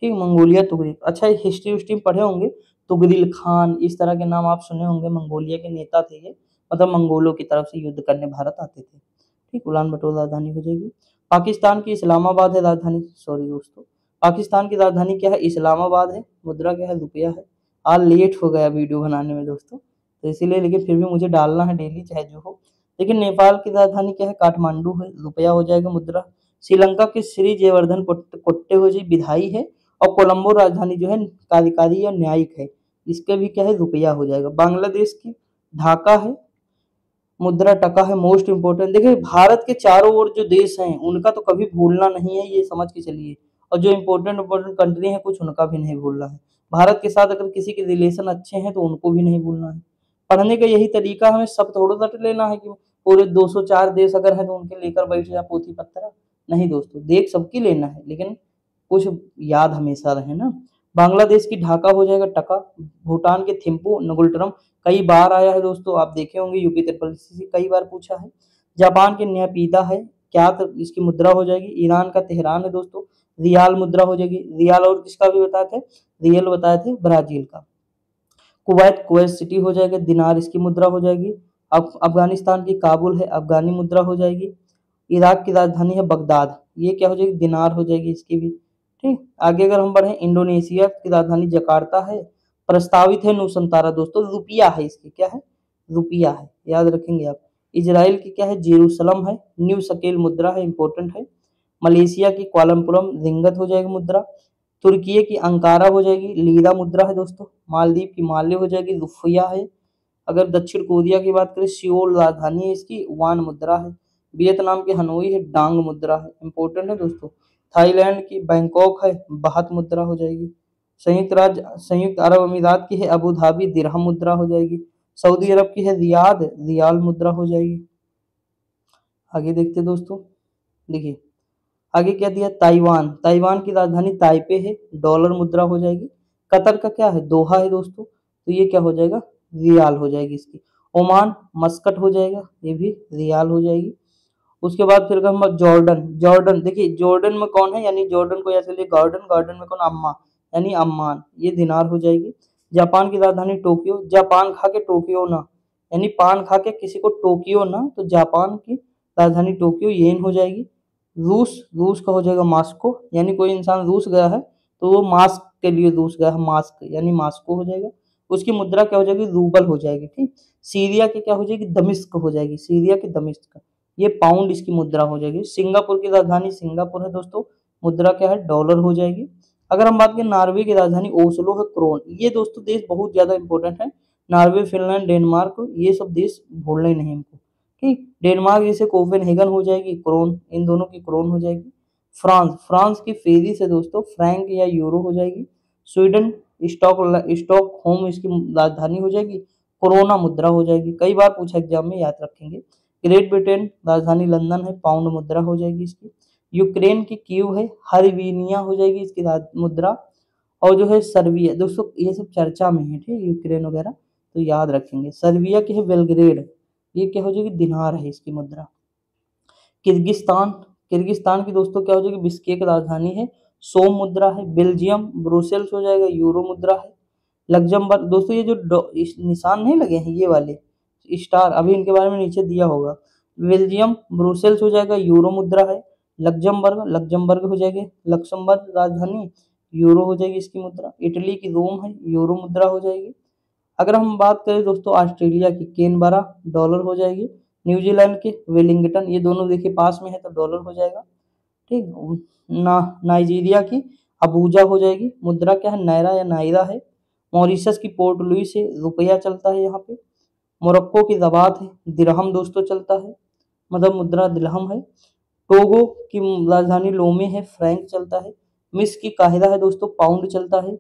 ठीक, मंगोलिया तुगरिक। अच्छा हिस्ट्री उस्ट्री में पढ़े होंगे, तुगरिल खान, इस तरह के नाम आप सुने होंगे। मंगोलिया के नेता थे ये, मतलब मंगोलों की तरफ से युद्ध करने भारत आते थे। ठीक, उलान बटोर राजधानी हो जाएगी। पाकिस्तान की इस्लामाबाद है राजधानी, सॉरी दोस्तों, पाकिस्तान की राजधानी क्या है? इस्लामाबाद है, मुद्रा क्या है? रुपया है। आज लेट हो गया वीडियो बनाने में दोस्तों, तो इसीलिए, लेकिन फिर भी मुझे डालना है डेली चाहे जो हो। लेकिन नेपाल की राजधानी क्या है? काठमांडू है, रुपया हो जाएगा, मुद्रा। श्रीलंका की श्री जयवर्धन कोट्टे हो जाए, विधायी है। और कोलंबो राजधानी जो है कार्यकारी या न्यायिक है, इसके भी क्या है? रुपया हो जाएगा। बांग्लादेश की ढाका है, मुद्रा टका है, मोस्ट इंपोर्टेंट। देखिए भारत के चारों ओर जो देश हैं उनका तो कभी भूलना नहीं है, ये समझ के चलिए, और जो इंपोर्टेंट इंपोर्टेंट कंट्री है कुछ, उनका भी नहीं भूलना है। भारत के साथ अगर किसी के रिलेशन अच्छे हैं तो उनको भी नहीं भूलना है। पढ़ने का यही तरीका, हमें सब थोड़ा रट लेना है कि पूरे 204 देश अगर है तो उनके लेकर बैठ जाए पोथी पत्रा, नहीं दोस्तों, देख सबकी लेना है, लेकिन कुछ याद हमेशा रहे ना। बांग्लादेश की ढाका हो जाएगा टका। भूटान के थिम्पू नगुल्टरम, कई बार आया है दोस्तों, आप देखे होंगे यूपी ट्रिपल से कई बार पूछा है। जापान के न्यापीता है, क्या तो इसकी मुद्रा हो जाएगी। ईरान का तेहरान है दोस्तों, रियाल मुद्रा हो जाएगी। रियाल और किसका भी बताए थे? रियल बताए थे, ब्राजील का। कुवैत सिटी हो जाएगा, दिनार इसकी मुद्रा हो जाएगी। अफगानिस्तान की काबुल है, अफगानी मुद्रा हो जाएगी। इराक की राजधानी है बगदाद, ये क्या हो जाएगी? दिनार हो जाएगी इसकी भी। ठीक, आगे अगर हम बढ़े, इंडोनेशिया की राजधानी जकार्ता है। प्रस्तावित है नूसंतारा दोस्तों, रुपया है इसकी, क्या है? रुपया है, याद रखेंगे आप। इजराइल की क्या है? जेरूसलम है, न्यू शकेल मुद्रा है, इंपॉर्टेंट है। मलेशिया की क्वालमपुरम रिंगत हो जाएगी मुद्रा। तुर्की की अंकारा हो जाएगी, लीरा मुद्रा है दोस्तों। मालदीव की माले हो जाएगी, रुफिया है। अगर दक्षिण कोरिया की बात करें, सियोल राजधानी है इसकी, वान मुद्रा है। वियतनाम की हनोई है, डांग मुद्रा है, इंपॉर्टेंट है दोस्तों। थाईलैंड की बैंकॉक है, बाहत मुद्रा हो जाएगी। संयुक्त अरब अमीरात की है अबू धाबी, दिरहम मुद्रा हो जाएगी। सऊदी अरब की है रियाद, रियाल मुद्रा हो जाएगी। आगे देखते दोस्तों, देखिए आगे क्या दिया? ताइवान। ताइवान की राजधानी ताइपे है, डॉलर मुद्रा हो जाएगी। कतर का क्या है? दोहा है दोस्तों, तो ये क्या हो जाएगा? रियाल हो जाएगी इसकी। ओमान मस्कट हो जाएगा, ये भी रियाल हो जाएगी। उसके बाद फिर हम जॉर्डन। जॉर्डन देखिए, जॉर्डन में कौन है? यानी जॉर्डन को ऐसे लिए गार्डन, गार्डन में कौन? अम्मा, यानी अम्मान, ये दिनार हो जाएगी। जापान की राजधानी टोक्यो। जापान खा के टोक्यो ना, यानी पान खा के किसी को टोक्यो ना, तो जापान की राजधानी टोक्यो, येन हो जाएगी। रूस का हो जाएगा मास्को, यानी कोई इंसान रूस गया है तो वो मास्क के लिए रूस गया है, मास्क यानी मास्को हो जाएगा। उसकी मुद्रा क्या हो जाएगी? रूबल हो जाएगी। ठीक, सीरिया की क्या हो जाएगी? दमिश्क हो जाएगी, सीरिया की दमिश्क, ये पाउंड इसकी मुद्रा हो जाएगी। सिंगापुर की राजधानी सिंगापुर है दोस्तों, मुद्रा क्या है? डॉलर हो जाएगी। अगर हम बात करें नॉर्वे की राजधानी ओस्लो है, क्रोन। ये दोस्तों देश बहुत ज्यादा इंपॉर्टेंट है, नॉर्वे, फिनलैंड, डेनमार्क, ये सब देश भूलने नहीं हमको। ठीक, डेनमार्क जैसे कोपेनहेगन हो जाएगी, क्रोन, इन दोनों की क्रोन हो जाएगी। फ्रांस, फ्रांस की फेरी से दोस्तों फ्रैंक या यूरो हो जाएगी। स्वीडन, स्टॉकहोम इसकी राजधानी हो जाएगी, कोरोना मुद्रा हो जाएगी। कई बार पूछा एग्जाम में, याद रखेंगे। ग्रेट ब्रिटेन, राजधानी लंदन है, पाउंड मुद्रा हो जाएगी इसकी। यूक्रेन की कीव है, हर्बिनिया हो जाएगी इसकी मुद्रा। और जो है सर्बिया, दोस्तों ये सब चर्चा में है, ठीक, यूक्रेन वगैरह, तो याद रखेंगे। सर्बिया की है बेलग्रेड, ये क्या हो जाएगी, दिनार है इसकी मुद्रा। किर्गिस्तान, किर्गिस्तान की दोस्तों क्या हो जाएगी, बिस्केक राजधानी है, सोम मुद्रा है। बेल्जियम, ब्रुसेल्स हो जाएगा, यूरो मुद्रा है। लग्जमबर्ग, दोस्तों ये जो निशान नहीं लगे हैं ये वाले स्टार, अभी इनके बारे में नीचे दिया होगा। बेल्जियम, ब्रुसेल्स हो जाएगा, यूरो मुद्रा है। लग्जमबर्ग, लग्जमबर्ग हो जाएगी, लक्समबर्ग राजधानी, यूरो हो जाएगी इसकी मुद्रा। इटली की रोम है, यूरो मुद्रा हो जाएगी। अगर हम बात करें दोस्तों ऑस्ट्रेलिया की, कैनबरा, डॉलर हो जाएगी। न्यूजीलैंड के वेलिंगटन, ये दोनों देखिए पास में है तो डॉलर हो जाएगा। ठीक, नाइजीरिया की अबूजा हो जाएगी, मुद्रा क्या है, नायरा या नायरा है। मॉरिशस की पोर्ट लुइस है, रुपया चलता है यहाँ पे। मोरक्को की रबात है, दिरहम दोस्तों चलता है, मतलब मुद्रा दिरहम है। टोगो की राजधानी लोमे है, फ्रैंक चलता है। मिस्र की काहिरा है दोस्तों, पाउंड चलता है।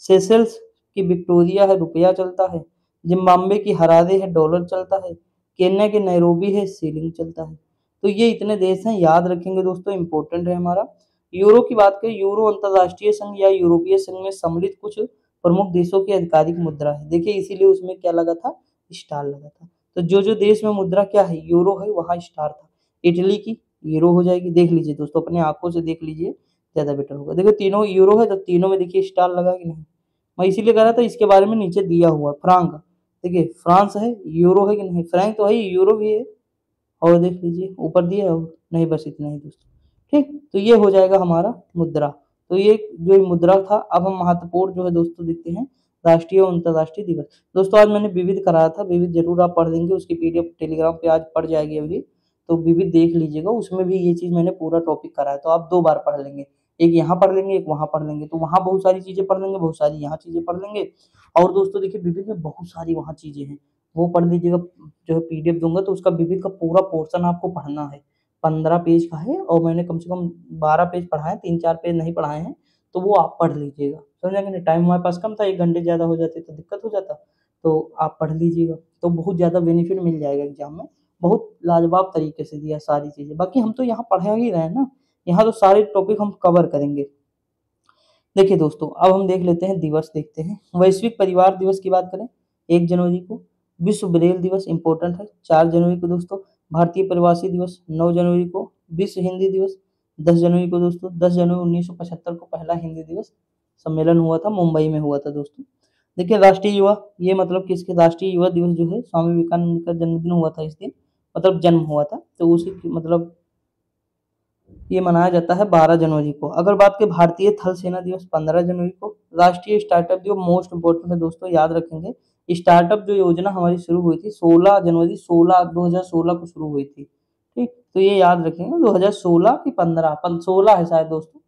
सेशल्स की विक्टोरिया है, रुपया चलता है। जिम्बाब्वे की हरारे है, डॉलर चलता है। केन्या की नैरोबी है, सीलिंग चलता है। तो ये इतने देश हैं, याद रखेंगे दोस्तों, इंपॉर्टेंट है हमारा। यूरो की बात करें, यूरो अंतर्राष्ट्रीय संघ या यूरोपीय संघ में सम्मिलित कुछ प्रमुख देशों की आधिकारिक मुद्रा है। देखिए इसीलिए उसमें क्या लगा था, स्टार लगा था। तो जो जो देश में मुद्रा क्या है, यूरो है, वहां स्टार था। इटली की यूरो हो जाएगी, देख लीजिए दोस्तों, अपने आंखों से देख लीजिए, ज्यादा बेटर होगा। देखो तीनों यूरो है तो तीनों में देखिए स्टार लगा कि नहीं, मैं इसीलिए कह रहा था, इसके बारे में नीचे दिया हुआ। फ्रांक, देखिए फ्रांस है, यूरो है कि नहीं, फ्रैंक तो है, यूरो भी है। और देख लीजिए ऊपर दिया है, और नहीं, बस इतना ही दोस्तों। ठीक, तो ये हो जाएगा हमारा मुद्रा। तो ये जो मुद्रा था, अब हम महत्वपूर्ण जो है दोस्तों देखते हैं राष्ट्रीय और अंतर्राष्ट्रीय दिवस। दोस्तों आज मैंने विविध कराया था, विविध जरूर आप पढ़ लेंगे, उसकी पीडीएफ टेलीग्राम पे आज पड़ जाएगी अभी, तो विविध देख लीजिएगा, उसमें भी ये चीज मैंने पूरा टॉपिक कराया, तो आप 2 बार पढ़ लेंगे, एक यहाँ पढ़ लेंगे, एक वहां पढ़ लेंगे। तो वहां बहुत सारी चीजें पढ़ लेंगे, बहुत सारी यहाँ चीजें पढ़ लेंगे। और दोस्तों देखिए विविध में बहुत सारी वहाँ चीजें हैं, वो पढ़ लीजिएगा। जो है पीडीएफ दूंगा तो उसका विविध का पूरा पोर्शन आपको पढ़ना है, 15 पेज का है, और मैंने कम से कम 12 पेज पढ़ाए, 3-4 पेज नहीं पढ़ाए हैं, तो वो आप पढ़ लीजिएगा, समझा कि नहीं। टाइम हमारे पास कम था, 1 घंटे ज्यादा हो जाते तो दिक्कत हो जाता, तो आप पढ़ लीजिएगा, तो बहुत ज्यादा बेनिफिट मिल जाएगा एग्जाम में। बहुत लाजवाब तरीके से दिया सारी चीजें, बाकी हम तो यहाँ पढ़ा ही रहे हैं ना, यहाँ तो सारे टॉपिक हम कवर करेंगे। देखिए दोस्तों अब हम देख लेते हैं दिवस, देखते हैं। वैश्विक परिवार दिवस की बात करें 1 जनवरी को। विश्व ब्रेल दिवस इंपॉर्टेंट है 4 जनवरी को दोस्तों। भारतीय प्रवासी दिवस 9 जनवरी को। विश्व हिंदी दिवस 10 जनवरी को दोस्तों। 10 जनवरी 1975 को पहला हिंदी दिवस सम्मेलन हुआ था, मुंबई में हुआ था दोस्तों। देखिए राष्ट्रीय युवा, ये मतलब किसके, राष्ट्रीय युवा दिवस जो है स्वामी विवेकानंद का जन्मदिन हुआ था इस दिन, मतलब जन्म हुआ था, तो उसी मतलब ये मनाया जाता है 12 जनवरी को। अगर बात करें भारतीय थल सेना दिवस 15 जनवरी को। राष्ट्रीय स्टार्टअप दिवस मोस्ट इंपोर्टेंट है दोस्तों, याद रखेंगे। स्टार्टअप जो योजना हमारी शुरू हुई थी 16 जनवरी 2016 को शुरू हुई थी, ठीक, तो ये याद रखेंगे 2016 की 15 16 है शायद दोस्तों,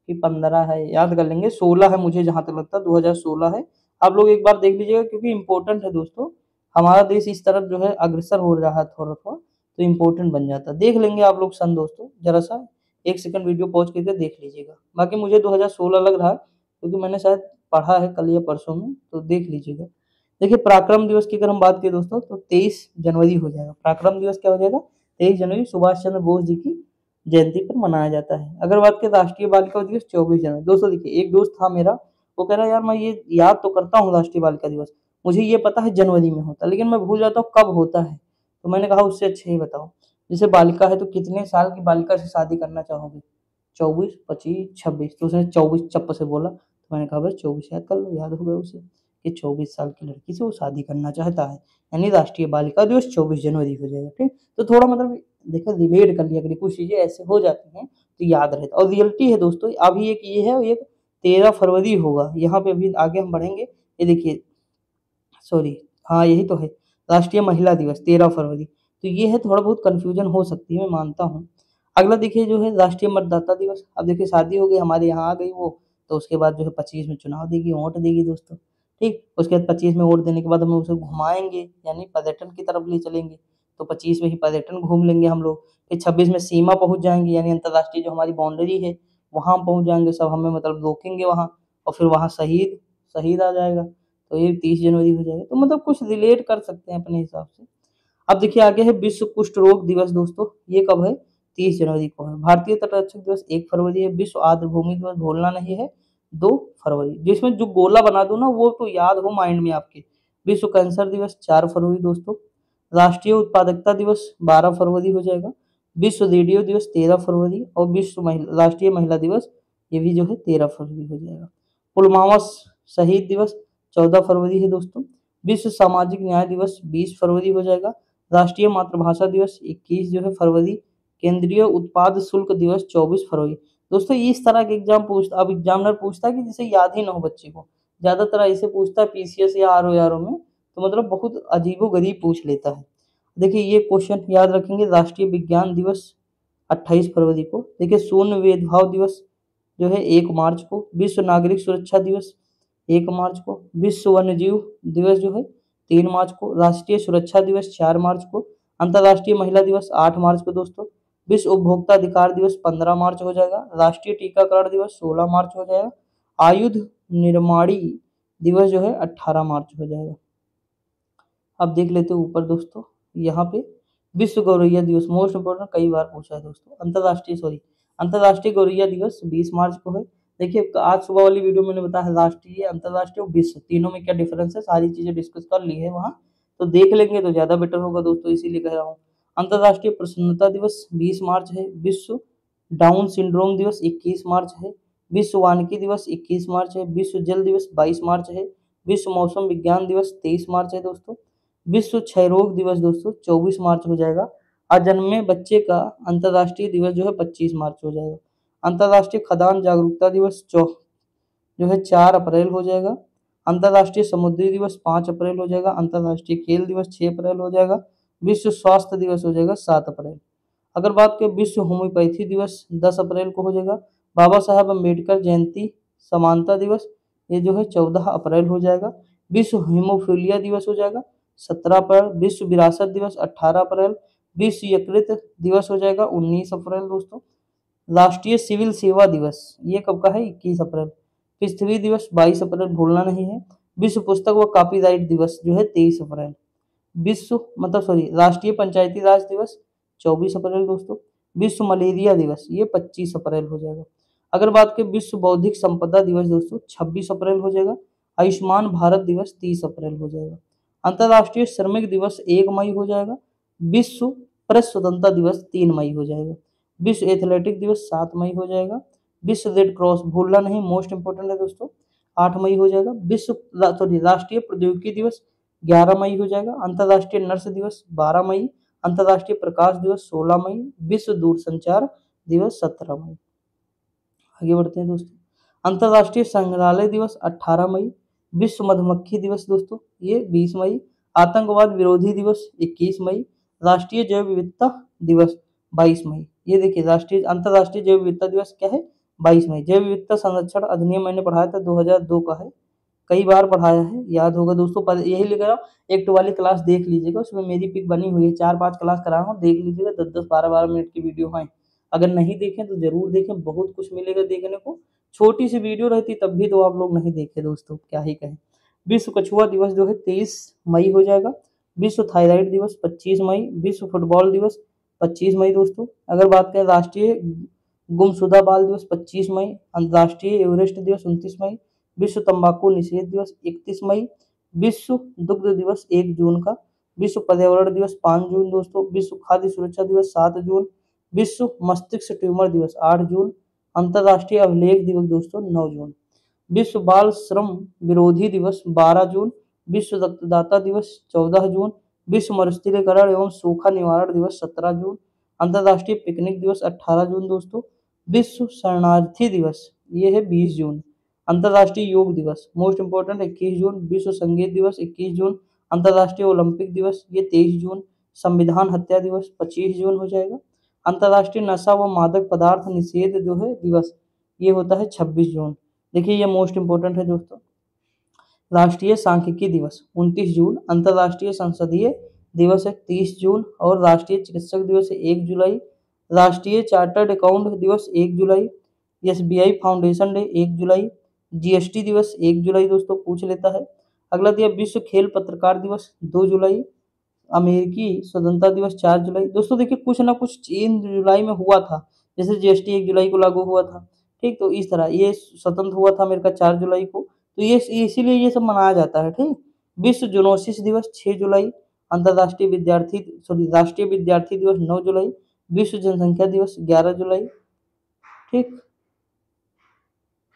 कि 15 है, याद कर लेंगे, 16 है मुझे जहां तक लगता है, 2016 है। आप लोग एक बार देख लीजिएगा क्योंकि इंपॉर्टेंट है दोस्तों, हमारा देश इस तरफ जो है अग्रसर हो रहा है थोड़ा थोड़ा, तो इंपॉर्टेंट बन जाता है। देख लेंगे आप लोग सन दोस्तों, जरा सा 1 सेकंड वीडियो पॉज करके देख लीजिएगा। बाकी मुझे 2016 लग रहा है क्योंकि मैंने शायद पढ़ा है कल या परसों में, तो देख लीजिएगा। देखिए पराक्रम दिवस की अगर हम बात करें दोस्तों तो 23 जनवरी हो जाएगा। पराक्रम दिवस क्या हो जाएगा, 23 जनवरी सुभाष चंद्र बोस जी की जयंती पर मनाया जाता है। अगर बात करें राष्ट्रीय बालिका दिवस 24 जनवरी। दोस्तों देखिए एक दोस्त था मेरा, वो कह रहा है यार मैं ये याद तो करता हूँ राष्ट्रीय बालिका दिवस, मुझे ये पता है जनवरी में होता है, लेकिन मैं भूल जाता हूँ कब होता है। तो मैंने कहा उससे अच्छा ही बताओ, जैसे बालिका है तो कितने साल की बालिका से शादी करना चाहोगे, 24, 25, 26, तो उसने 24 चप्प से बोला, तो मैंने कहा बस 24 याद कर लो, याद हो गया उसे कि 24 साल की लड़की से वो शादी करना चाहता है, यानी राष्ट्रीय बालिका दिवस 24 जनवरी हो जाएगा, ठीक। तो थोड़ा मतलब देखो रिलेट कर लिया करिए, कुछ चीजें ऐसे हो जाती हैं तो याद रहता, और रियलिटी है दोस्तों। अभी एक ये है और एक 13 फरवरी होगा, यहाँ पे अभी आगे हम बढ़ेंगे। ये देखिए सॉरी, हाँ यही तो है, राष्ट्रीय महिला दिवस 13 फरवरी। तो ये है, थोड़ा बहुत कंफ्यूजन हो सकती है, मैं मानता हूँ। अगला देखिए जो है राष्ट्रीय मतदाता दिवस। अब देखिए शादी हो गई हमारे यहाँ आ गई वो तो उसके बाद जो है 25 में चुनाव देगी, वोट देगी दोस्तों, ठीक। उसके बाद 25 में वोट देने के बाद हम उसे घुमाएँगे, यानी पर्यटन की तरफ ले चलेंगे, तो 25 में ही पर्यटन घूम लेंगे हम लोग। फिर 26 में सीमा पहुँच जाएँगे, यानी अंतर्राष्ट्रीय जो हमारी बाउंड्री है, वहाँ हम पहुँच जाएँगे, सब हमें मतलब रोकेंगे वहाँ, और फिर वहाँ शहीद शहीद आ जाएगा, तो ये 30 जनवरी हो जाएगा। तो मतलब कुछ रिलेट कर सकते हैं अपने हिसाब से। अब देखिए आगे है विश्व कुष्ठ रोग दिवस दोस्तों, ये कब है? 30 जनवरी को है। भारतीय तटरक्षक दिवस 1 फरवरी है। विश्व आर्द्र भूमि दिवस भूलना नहीं है, 2 फरवरी। जिसमें जो गोला बना दो ना वो तो याद हो माइंड में आपके। विश्व कैंसर दिवस 4 फरवरी दोस्तों। राष्ट्रीय उत्पादकता दिवस 12 फरवरी हो जाएगा। विश्व रेडियो दिवस 13 फरवरी, और विश्व राष्ट्रीय महिला दिवस ये भी जो है 13 फरवरी हो जाएगा। पुलवामा शहीद दिवस 14 फरवरी है दोस्तों। विश्व सामाजिक न्याय दिवस 20 फरवरी हो जाएगा। राष्ट्रीय मातृभाषा दिवस 21 जो है फरवरी। केंद्रीय उत्पाद शुल्क दिवस 24 फरवरी। दोस्तों इस तरह के अब एग्जामिनर पूछता है कि जिसे याद ही ना हो बच्चे को, ज्यादातर ऐसे पूछता है पीसीएस या आरओ में, तो मतलब बहुत अजीबो-गरीब पूछ लेता है। देखिए ये क्वेश्चन याद रखेंगे। राष्ट्रीय विज्ञान दिवस 28 फरवरी को। देखिए शून्य भेदभाव दिवस जो है 1 मार्च को। विश्व नागरिक सुरक्षा दिवस 1 मार्च को। विश्व वन्यजीव दिवस जो है 3 मार्च को। राष्ट्रीय सुरक्षा दिवस 4 मार्च को। अंतर्राष्ट्रीय महिला दिवस 8 मार्च को दोस्तों। विश्व उपभोक्ता अधिकार दिवस 15 मार्च हो जाएगा। राष्ट्रीय टीकाकरण दिवस 16 मार्च हो जाएगा। आयुध निर्माणी दिवस जो है 18 मार्च हो जाएगा। अब देख लेते हैं ऊपर दोस्तों, यहाँ पे विश्व गौरैया दिवस मोस्ट इम्पोर्टेंट, कई बार पूछा है दोस्तों। अंतर्राष्ट्रीय गौरैया दिवस 20 मार्च को है। देखिए आज सुबह वाली वीडियो मैंने बताया राष्ट्रीय, अंतर्राष्ट्रीय और विश्व तीनों में क्या डिफरेंस है, सारी चीजें डिस्कस कर ली है वहाँ, तो देख लेंगे तो ज्यादा बेटर होगा दोस्तों, इसीलिए कह रहा हूँ। अंतर्राष्ट्रीय प्रसन्नता दिवस 20 मार्च है। विश्व डाउन सिंड्रोम दिवस 21 मार्च है। विश्व वानिकी दिवस 21 मार्च है। विश्व जल दिवस 22 मार्च है। विश्व मौसम विज्ञान दिवस 23 मार्च है दोस्तों। विश्व क्षय रोग दिवस दोस्तों 24 मार्च हो जाएगा। अजन्मे बच्चे का अंतर्राष्ट्रीय दिवस जो है 25 मार्च हो जाएगा। अंतर्राष्ट्रीय खदान जागरूकता दिवस जो है 4 अप्रैल हो जाएगा। अंतर्राष्ट्रीय समुद्री दिवस 5 अप्रैल हो जाएगा। अंतर्राष्ट्रीय खेल दिवस 6 अप्रैल हो जाएगा। विश्व स्वास्थ्य दिवस हो जाएगा 7 अप्रैल। अगर बात करें विश्व होम्योपैथी दिवस 10 अप्रैल को हो जाएगा। बाबा साहब अम्बेडकर जयंती समानता दिवस ये जो है 14 अप्रैल हो जाएगा। विश्व हीमोफीलिया दिवस हो जाएगा 17 अप्रैल। विश्व विरासत दिवस 18 अप्रैल। विश्व यकृत दिवस हो जाएगा 19 अप्रैल दोस्तों। राष्ट्रीय सिविल सेवा दिवस ये कब का है, 21 अप्रैल। पृथ्वी दिवस 22 अप्रैल, भूलना नहीं है। विश्व पुस्तक व कॉपीराइट दिवस जो है 23 अप्रैल। राष्ट्रीय पंचायती राज दिवस 24 अप्रैल दोस्तों। विश्व मलेरिया दिवस ये 25 अप्रैल हो जाएगा। अगर बात करें विश्व बौद्धिक संपदा दिवस दोस्तों 26 अप्रैल हो जाएगा। आयुष्मान भारत दिवस 30 अप्रैल हो जाएगा। अंतर्राष्ट्रीय श्रमिक दिवस 1 मई हो जाएगा। विश्व प्रेस स्वतंत्रता दिवस 3 मई हो जाएगा। विश्व एथलेटिक दिवस 7 मई हो जाएगा। विश्व रेड क्रॉस भूलना नहीं, मोस्ट इंपोर्टेंट है दोस्तों, 8 मई हो जाएगा। राष्ट्रीय प्रौद्योगिकी दिवस 11 मई हो जाएगा। अंतर्राष्ट्रीय नर्स दिवस 12 मई। अंतर्राष्ट्रीय प्रकाश दिवस 16 मई। विश्व दूरसंचार दिवस 17 मई। आगे बढ़ते हैं दोस्तों। अंतर्राष्ट्रीय संग्रहालय दिवस 18 मई। विश्व मधुमक्खी दिवस दोस्तों ये 20 मई। आतंकवाद विरोधी दिवस 21 मई। राष्ट्रीय जैव विविधता दिवस 22 मई। ये देखिए अंतर्राष्ट्रीय जैव विविधता दिवस क्या है, 22 मई। जैव विविधता संरक्षण अधिनियम मैंने पढ़ाया था 2002 का है, कई बार पढ़ाया है, याद होगा दोस्तों। पर यही लिख रहा हूँ, एक वाली क्लास देख लीजिएगा, उसमें मेरी पिक बनी हुई है, 4-5 क्लास कराया हूँ, देख लीजिएगा। 10-10 12-12 मिनट की वीडियो है, अगर नहीं देखें तो जरूर देखें, बहुत कुछ मिलेगा देखने को। छोटी सी वीडियो रहती तब भी तो आप लोग नहीं देखे दोस्तों, क्या ही कहें। विश्व कछुआ दिवस जो है 23 मई हो जाएगा। विश्व थायराइड दिवस 25 मई। विश्व फुटबॉल दिवस 25 मई दोस्तों। अगर बात करें राष्ट्रीय गुमशुदा बाल दिवस 25 मई। अंतर्राष्ट्रीय एवरेस्ट दिवस 29 मई। विश्व तंबाकू निषेध दिवस 31 मई। विश्व दुग्ध दिवस 1 जून का। विश्व पर्यावरण दिवस 5 जून दोस्तों। विश्व खाद्य सुरक्षा दिवस 7 जून। विश्व मस्तिष्क ट्यूमर दिवस 8 जून। अंतर्राष्ट्रीय अभिलेख दिवस दोस्तों 9 जून। विश्व बाल श्रम विरोधी दिवस 12 जून। विश्व रक्तदाता दिवस 14 जून। विश्व मरुस्थलीकरण एवं सूखा निवारण दिवस 17 जून। अंतर्राष्ट्रीय पिकनिक दिवस 18 जून दोस्तों। विश्व शरणार्थी दिवस ये है 20 जून। अंतर्राष्ट्रीय योग दिवस मोस्ट इंपोर्टेंट 21 जून। विश्व संगीत दिवस 21 जून। अंतर्राष्ट्रीय ओलंपिक दिवस ये 23 जून। संविधान हत्या दिवस 25 जून हो जाएगा। अंतर्राष्ट्रीय नशा व मादक पदार्थ निषेध जो है दिवस ये होता है 26 जून। देखिए ये मोस्ट इंपॉर्टेंट है दोस्तों। राष्ट्रीय सांख्यिकी दिवस 29 जून, अंतर्राष्ट्रीय संसदीय दिवस है 30 जून और राष्ट्रीय चिकित्सक दिवस है 1 जुलाई, राष्ट्रीय चार्टर्ड अकाउंट दिवस 1 जुलाई, एसबीआई फाउंडेशन डे 1 जुलाई, जीएसटी दिवस 1 जुलाई दोस्तों पूछ लेता है। अगला दिया विश्व खेल पत्रकार दिवस 2 जुलाई, अमेरिकी स्वतंत्रता दिवस 4 जुलाई। दोस्तों देखिए कुछ ना कुछ 3 जुलाई में हुआ था, जैसे जीएसटी 1 जुलाई को लागू हुआ था, ठीक। तो इस तरह ये स्वतंत्र हुआ था अमेरिका 4 जुलाई को, तो ये इसीलिए ये सब मनाया जाता है, ठीक। विश्व जूनोसिस दिवस 6 जुलाई, अंतर्राष्ट्रीय विद्यार्थी राष्ट्रीय विद्यार्थी दिवस 9 जुलाई, विश्व जनसंख्या दिवस 11 जुलाई, ठीक।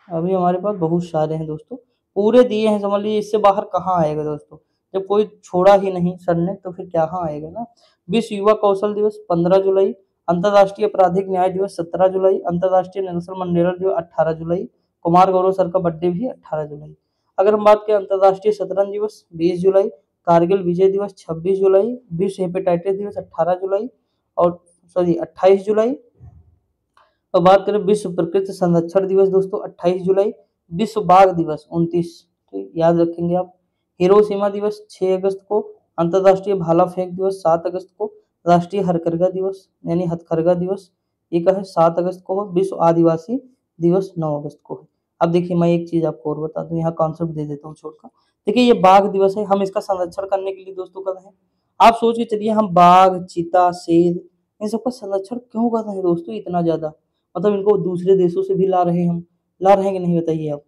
अभी हमारे पास बहुत सारे हैं दोस्तों, पूरे दिए हैं, समझ लीजिए इससे बाहर कहाँ आएगा दोस्तों, जब कोई छोड़ा ही नहीं सर ने तो फिर कहाँ आएगा ना। विश्व युवा कौशल दिवस 15 जुलाई, अंतर्राष्ट्रीय आपराधिक न्याय दिवस 17 जुलाई, अंतर्राष्ट्रीय नेल्सन मंडेला दिवस 18 जुलाई, कुमार गौरव सर का बर्थडे भी 18 जुलाई। अगर हम बात करें अंतर्राष्ट्रीय शतरंज दिवस 20 जुलाई, कारगिल विजय दिवस 26 जुलाई, विश्व हेपेटाइटिस दिवस 18 जुलाई और 28 जुलाई। और बात करें विश्व प्रकृति संरक्षण दिवस दोस्तों 28 जुलाई, विश्व बाघ दिवस 29, ठीक याद रखेंगे आप। हिरोशिमा दिवस 6 अगस्त को, अंतर्राष्ट्रीय भाला फेंक दिवस 7 अगस्त को, राष्ट्रीय हथकरघा दिवस यानी हथकरघा दिवस एक है 7 अगस्त को, विश्व आदिवासी दिवस 9 अगस्त को है। अब देखिए मैं एक चीज आपको और बता दूं, यहाँ कॉन्सेप्ट दे देता हूँ छोड़कर। देखिए ये बाघ दिवस है, हम इसका संरक्षण करने के लिए दोस्तों कर रहे हैं। आप सोच के चलिए हम बाघ, चीता, शेर इन सबका संरक्षण क्यों कर रहे हैं दोस्तों इतना ज्यादा, मतलब इनको दूसरे देशों से भी ला रहे हैं हम, ला रहे हैं कि नहीं बताइए आप।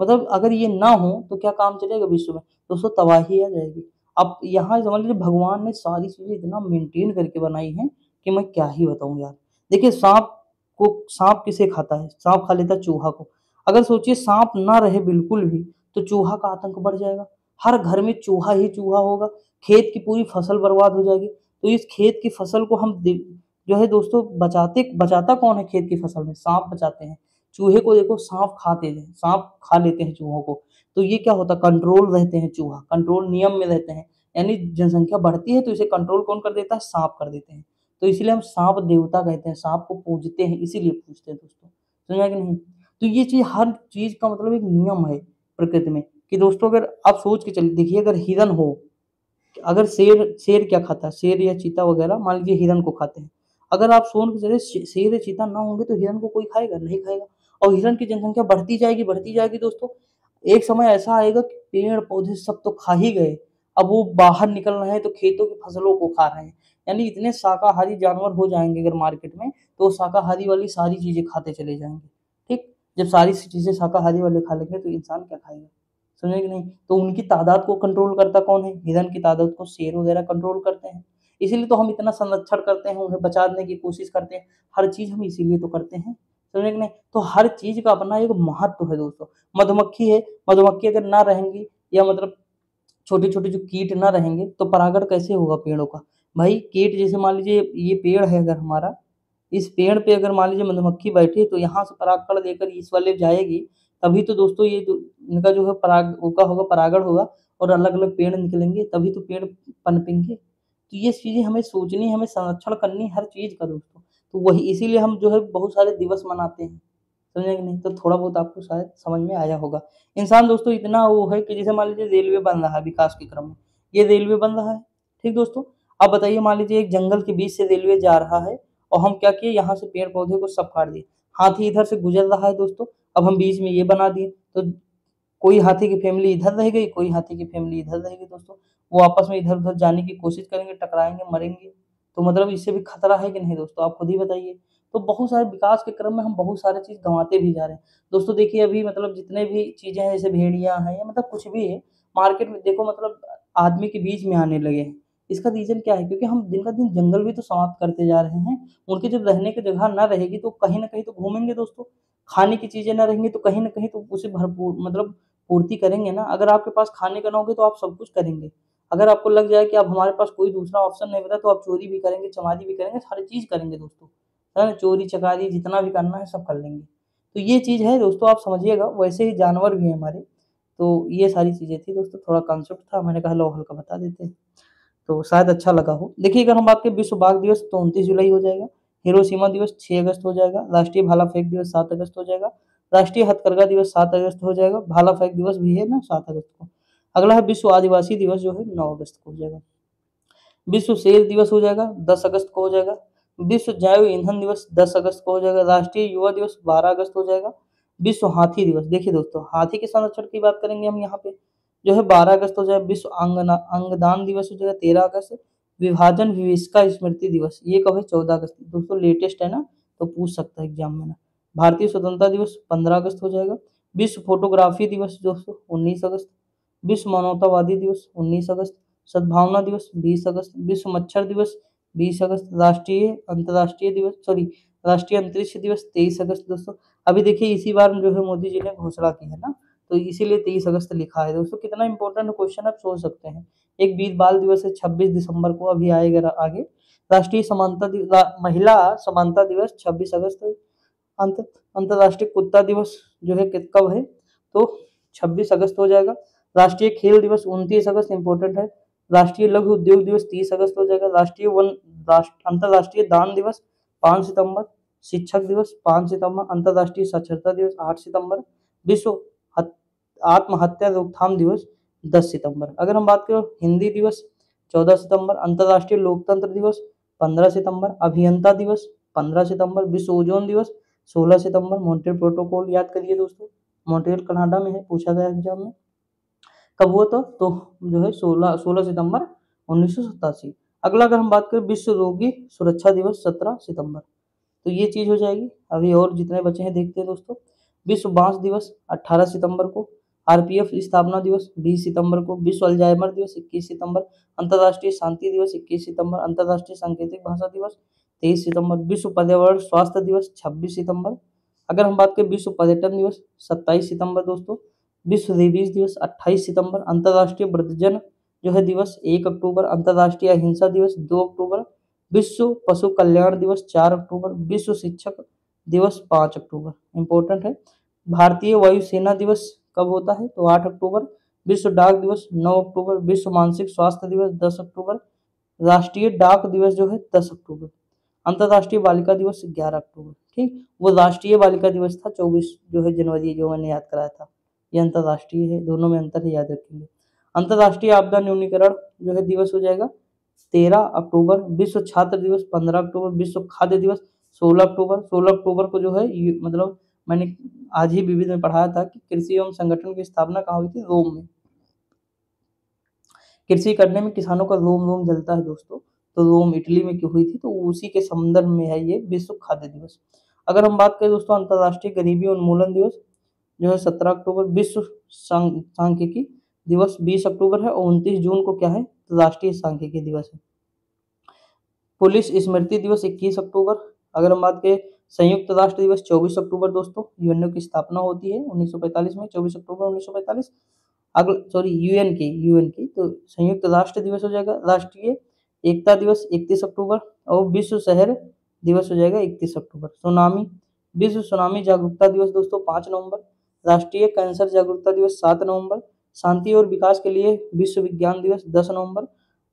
मतलब अगर ये ना हो तो क्या काम चलेगा विश्व में दोस्तों, तबाही आ जाएगी। अब यहाँ समझ लीजिए भगवान ने सारी चीजें इतना मेंटेन करके बनाई हैं कि मैं क्या ही बताऊं यार। देखिए सांप किसे खाता है, सांप खा लेता है चूहा को। अगर सोचिए सांप ना रहे बिल्कुल भी तो चूहा का आतंक बढ़ जाएगा, हर घर में चूहा ही चूहा होगा, खेत की पूरी फसल बर्बाद हो जाएगी। तो इस खेत की फसल को हम जो है दोस्तों बचाता कौन है खेत की फसल में, सांप बचाते हैं। चूहे को देखो सांप खाते हैं, सांप खा लेते हैं चूहों को। तो ये क्या होता है, कंट्रोल रहते हैं, चूहा कंट्रोल नियम में रहते हैं। यानी जनसंख्या बढ़ती है तो इसे कंट्रोल कौन कर देता है, सांप कर देते हैं। तो इसलिए हम सांप देवता कहते हैं, सांप को पूजते हैं, इसीलिए पूजते हैं दोस्तों, समझा कि नहीं। तो ये चीज हर चीज का मतलब एक नियम है प्रकृति में कि दोस्तों अगर आप सोच के चलिए, देखिए अगर हिरन हो, अगर शेर शेर क्या खाता है, शेर या चीता वगैरह मान लीजिए हिरन को खाते हैं। अगर आप सोच के चलिए शेर या चीता ना होंगे तो हिरन को कोई खाएगा नहीं खाएगा, और हिरन की जनसंख्या बढ़ती जाएगी दोस्तों। एक समय ऐसा आएगा कि पेड़ पौधे सब तो खा ही गए, अब वो बाहर निकल रहे हैं तो खेतों की फसलों को खा रहे हैं। यानी इतने शाकाहारी जानवर हो जाएंगे अगर मार्केट में, तो शाकाहारी वाली सारी चीजें खाते चले जाएंगे, ठीक। जब सारी चीजें शाकाहारी वाले खा लेंगे तो इंसान क्या खाएगा, समझे कि नहीं। तो उनकी तादाद को कंट्रोल करता कौन है, हिरन की तादाद को शेर वगैरह कंट्रोल करते हैं। इसीलिए तो हम इतना संरक्षण करते हैं, उन्हें बचाने की कोशिश करते हैं, हर चीज हम इसीलिए तो करते हैं, समझे कि नहीं। तो हर चीज का अपना एक महत्व है दोस्तों। मधुमक्खी है, मधुमक्खी अगर ना रहेंगी या मतलब छोटे छोटे जो कीट ना रहेंगे तो परागण कैसे होगा पेड़ों का। भाई कीट जैसे मान लीजिए ये पेड़ है अगर हमारा, इस पेड़ पे अगर मान लीजिए मधुमक्खी बैठी तो यहाँ से परागकण लेकर इस वाले जाएगी, तभी तो दोस्तों ये जो इनका जो है परागण होगा और अलग अलग पेड़ निकलेंगे, तभी तो पेड़ पनपेंगे। तो ये चीजें हमें सोचनी, हमें संरक्षण करनी हर चीज का दोस्तों। तो वही इसीलिए हम जो है बहुत सारे दिवस मनाते हैं, समझे कि नहीं। तो थोड़ा बहुत आपको शायद समझ में आया होगा। इंसान दोस्तों इतना वो है कि जैसे मान लीजिए रेलवे बन रहा है विकास के क्रम में, ये रेलवे बन रहा है, ठीक दोस्तों। अब बताइए मान लीजिए एक जंगल के बीच से रेलवे जा रहा है और हम क्या किए, यहाँ से पेड़ पौधे को सब काट दिए, हाथी इधर से गुजर रहा है दोस्तों, अब हम बीच में ये बना दिए, तो कोई हाथी की फैमिली इधर रह गई, कोई हाथी की फैमिली इधर रह गई दोस्तों। वो आपस में इधर उधर जाने की कोशिश करेंगे, टकराएंगे, मरेंगे। तो मतलब इससे भी खतरा है कि नहीं दोस्तों, आप खुद ही बताइए। तो बहुत सारे विकास के क्रम में हम बहुत सारे चीज गंवाते भी जा रहे हैं दोस्तों। देखिए अभी मतलब जितने भी चीजें हैं जैसे भेड़िया हैं या मतलब कुछ भी है मार्केट में देखो, मतलब आदमी के बीच में आने लगे हैं। इसका रीजन क्या है, क्योंकि हम दिन का दिन जंगल भी तो समाप्त करते जा रहे हैं। उनके जब रहने की जगह ना रहेगी तो कहीं ना कहीं तो घूमेंगे दोस्तों, खाने की चीजें ना रहेंगी तो कहीं ना कहीं तो उसे भरपूर मतलब पूर्ति करेंगे ना। अगर आपके पास खाने का ना होगा तो आप सब कुछ करेंगे। अगर आपको लग जाए कि अब हमारे पास कोई दूसरा ऑप्शन नहीं बचा तो आप चोरी भी करेंगे, चमारी भी करेंगे, हर चीज करेंगे दोस्तों, है ना। चोरी चकारी जितना भी करना है सब कर लेंगे। तो ये चीज है दोस्तों, आप समझिएगा। वैसे ही जानवर भी हैं हमारे। तो ये सारी चीजें थी दोस्तों, थोड़ा कॉन्सेप्ट था, मैंने कहा लो हल्का बता देते हैं, तो शायद अच्छा लगा हो। देखिए अगर हम बात करें विश्व बाघ दिवस तो 29 जुलाई हो जाएगा, हिरोशिमा दिवस 6 अगस्त हो जाएगा, राष्ट्रीय भाला फेंक दिवस 7 अगस्त हो जाएगा, राष्ट्रीय हथकरघा दिवस 7 अगस्त को हो जाएगा। भाला फेंक दिवस भी है ना 7 अगस्त को। अगला है विश्व आदिवासी दिवस जो है 9 अगस्त को हो जाएगा। विश्व शेर दिवस हो जाएगा 10 अगस्त को हो जाएगा। विश्व जैव ईंधन दिवस 10 अगस्त को हो जाएगा। राष्ट्रीय युवा दिवस 12 अगस्त को हो जाएगा। विश्व हाथी दिवस, देखिए दोस्तों हाथी के संरक्षण की बात करेंगे हम यहाँ पे, जो है 12 अगस्त हो जाएगा। विश्व अंगदान दिवस हो जाएगा 13 अगस्त। विभाजन विभीषिका स्मृति दिवस ये कब है? 14 अगस्त। दोस्तों लेटेस्ट है ना, तो पूछ सकता है एग्जाम में ना। भारतीय स्वतंत्रता दिवस 15 अगस्त हो जाएगा। विश्व फोटोग्राफी दिवस दोस्तों 19 अगस्त। विश्व मानवतावादी दिवस 19 अगस्त। सद्भावना दिवस 20 अगस्त। विश्व मच्छर दिवस 20 अगस्त। राष्ट्रीय अंतरिक्ष दिवस 23 अगस्त दोस्तों। अभी देखिए इसी बार जो है मोदी जी ने घोषणा की है ना, तो इसीलिए 23 अगस्त लिखा है दोस्तों। कितना इंपॉर्टेंट क्वेश्चन आप सोच सकते हैं। एक वीर बाल दिवस है 26 दिसंबर को, अभी आएगा आगे। राष्ट्रीय महिला समानता दिवस 26 अगस्त। अंतरराष्ट्रीय कुत्ता दिवस जो है कब है? तो 26 अगस्त हो जाएगा। राष्ट्रीय खेल दिवस 29 अगस्त इंपॉर्टेंट है। राष्ट्रीय लघु उद्योग दिवस 30 अगस्त हो जाएगा। अंतरराष्ट्रीय दान दिवस 5 सितंबर। शिक्षक दिवस 5 सितंबर। अंतरराष्ट्रीय साक्षरता दिवस 8 सितंबर। विश्व आत्महत्या रोकथाम दिवस 10 सितंबर। अगर हम बात करें हिंदी दिवस 14 सितंबर। अंतरराष्ट्रीय लोकतंत्र दिवस 15 सितंबर। अभियंता दिवस 15 सितंबर। विश्व ओजोन दिवस 16 सितंबर। मॉन्ट्रियल प्रोटोकॉल याद करिए दोस्तों, मॉन्ट्रियल कनाडा में है, पूछा गया एग्जाम में। कब हुआ था? तो जो है 16 सितंबर 1987। अगला अगर हम बात करें विश्व रोगी सुरक्षा दिवस 17 सितंबर। तो ये चीज हो जाएगी। अभी और जितने बचे हैं देखते हैं दोस्तों। विश्व बांस दिवस 18 सितंबर को। आरपीएफ स्थापना दिवस 20 सितंबर को। विश्व अल्जाइमर दिवस 21 सितंबर। अंतर्राष्ट्रीय शांति दिवस 21 सितंबर। अंतर्राष्ट्रीय सांकेतिक भाषा दिवस 23 सितंबर। विश्व पर्यावरण स्वास्थ्य दिवस 26 सितंबर। अगर हम बात करें विश्व पर्यटन दिवस 27 सितंबर दोस्तों। विश्व रेबीज दिवस 28 सितंबर। अंतर्राष्ट्रीय वृद्धजन जो है दिवस 1 अक्टूबर। अंतर्राष्ट्रीय अहिंसा दिवस 2 अक्टूबर। विश्व पशु कल्याण दिवस 4 अक्टूबर। विश्व शिक्षक दिवस 5 अक्टूबर इंपॉर्टेंट है। भारतीय वायुसेना दिवस कब होता है? तो 8 अक्टूबर। विश्व डाक दिवस 9 अक्टूबर। विश्व मानसिक स्वास्थ्य दिवस 10 अक्टूबर। राष्ट्रीय डाक दिवस जो है 10 अक्टूबर। अंतर्राष्ट्रीय बालिका दिवस 11 अक्टूबर। ठीक, वो राष्ट्रीय बालिका दिवस था 24 जो है जनवरी, जो मैंने याद कराया था। ये अंतर्राष्ट्रीय है, दोनों में अंतर है, याद रखेंगे। अंतर्राष्ट्रीय आपदा न्यूनीकरण जो है दिवस हो जाएगा 13 अक्टूबर। विश्व छात्र दिवस 15 अक्टूबर। विश्व खाद्य दिवस 16 अक्टूबर। 16 अक्टूबर को जो है मतलब मैंने आज ही विविध में पढ़ाया था कि कृषि एवं संगठन की स्थापना कहाँ हुई थी? रोम में। कृषि करने में किसानों का रोम रोम जलता है दोस्तों, तो रोम इटली में क्यों हुई थी? तो उसी के संदर्भ में है ये विश्व खाद्य दिवस। अगर हम बात करें दोस्तों अंतर्राष्ट्रीय गरीबी उन्मूलन दिवस जो है 17 अक्टूबर। विश्व सांख्यिकी दिवस 20 अक्टूबर है। और 29 जून को क्या है? तो राष्ट्रीय सांख्यिकी दिवस है। पुलिस स्मृति दिवस 21 अक्टूबर। अगर हम बात करें संयुक्त राष्ट्र दिवस 24 अक्टूबर दोस्तों, यूएनओ की स्थापना होती है 1945 में, 24 अक्टूबर 1945। यूएन की तो संयुक्त राष्ट्र दिवस हो जाएगा। राष्ट्रीय एकता दिवस 31 अक्टूबर। और विश्व शहर दिवस हो जाएगा 31 अक्टूबर। सुनामी विश्व सुनामी जागरूकता दिवस दोस्तों 5 नवंबर। राष्ट्रीय कैंसर जागरूकता दिवस 7 नवंबर। शांति और विकास के लिए विश्व विज्ञान दिवस 10 नवंबर।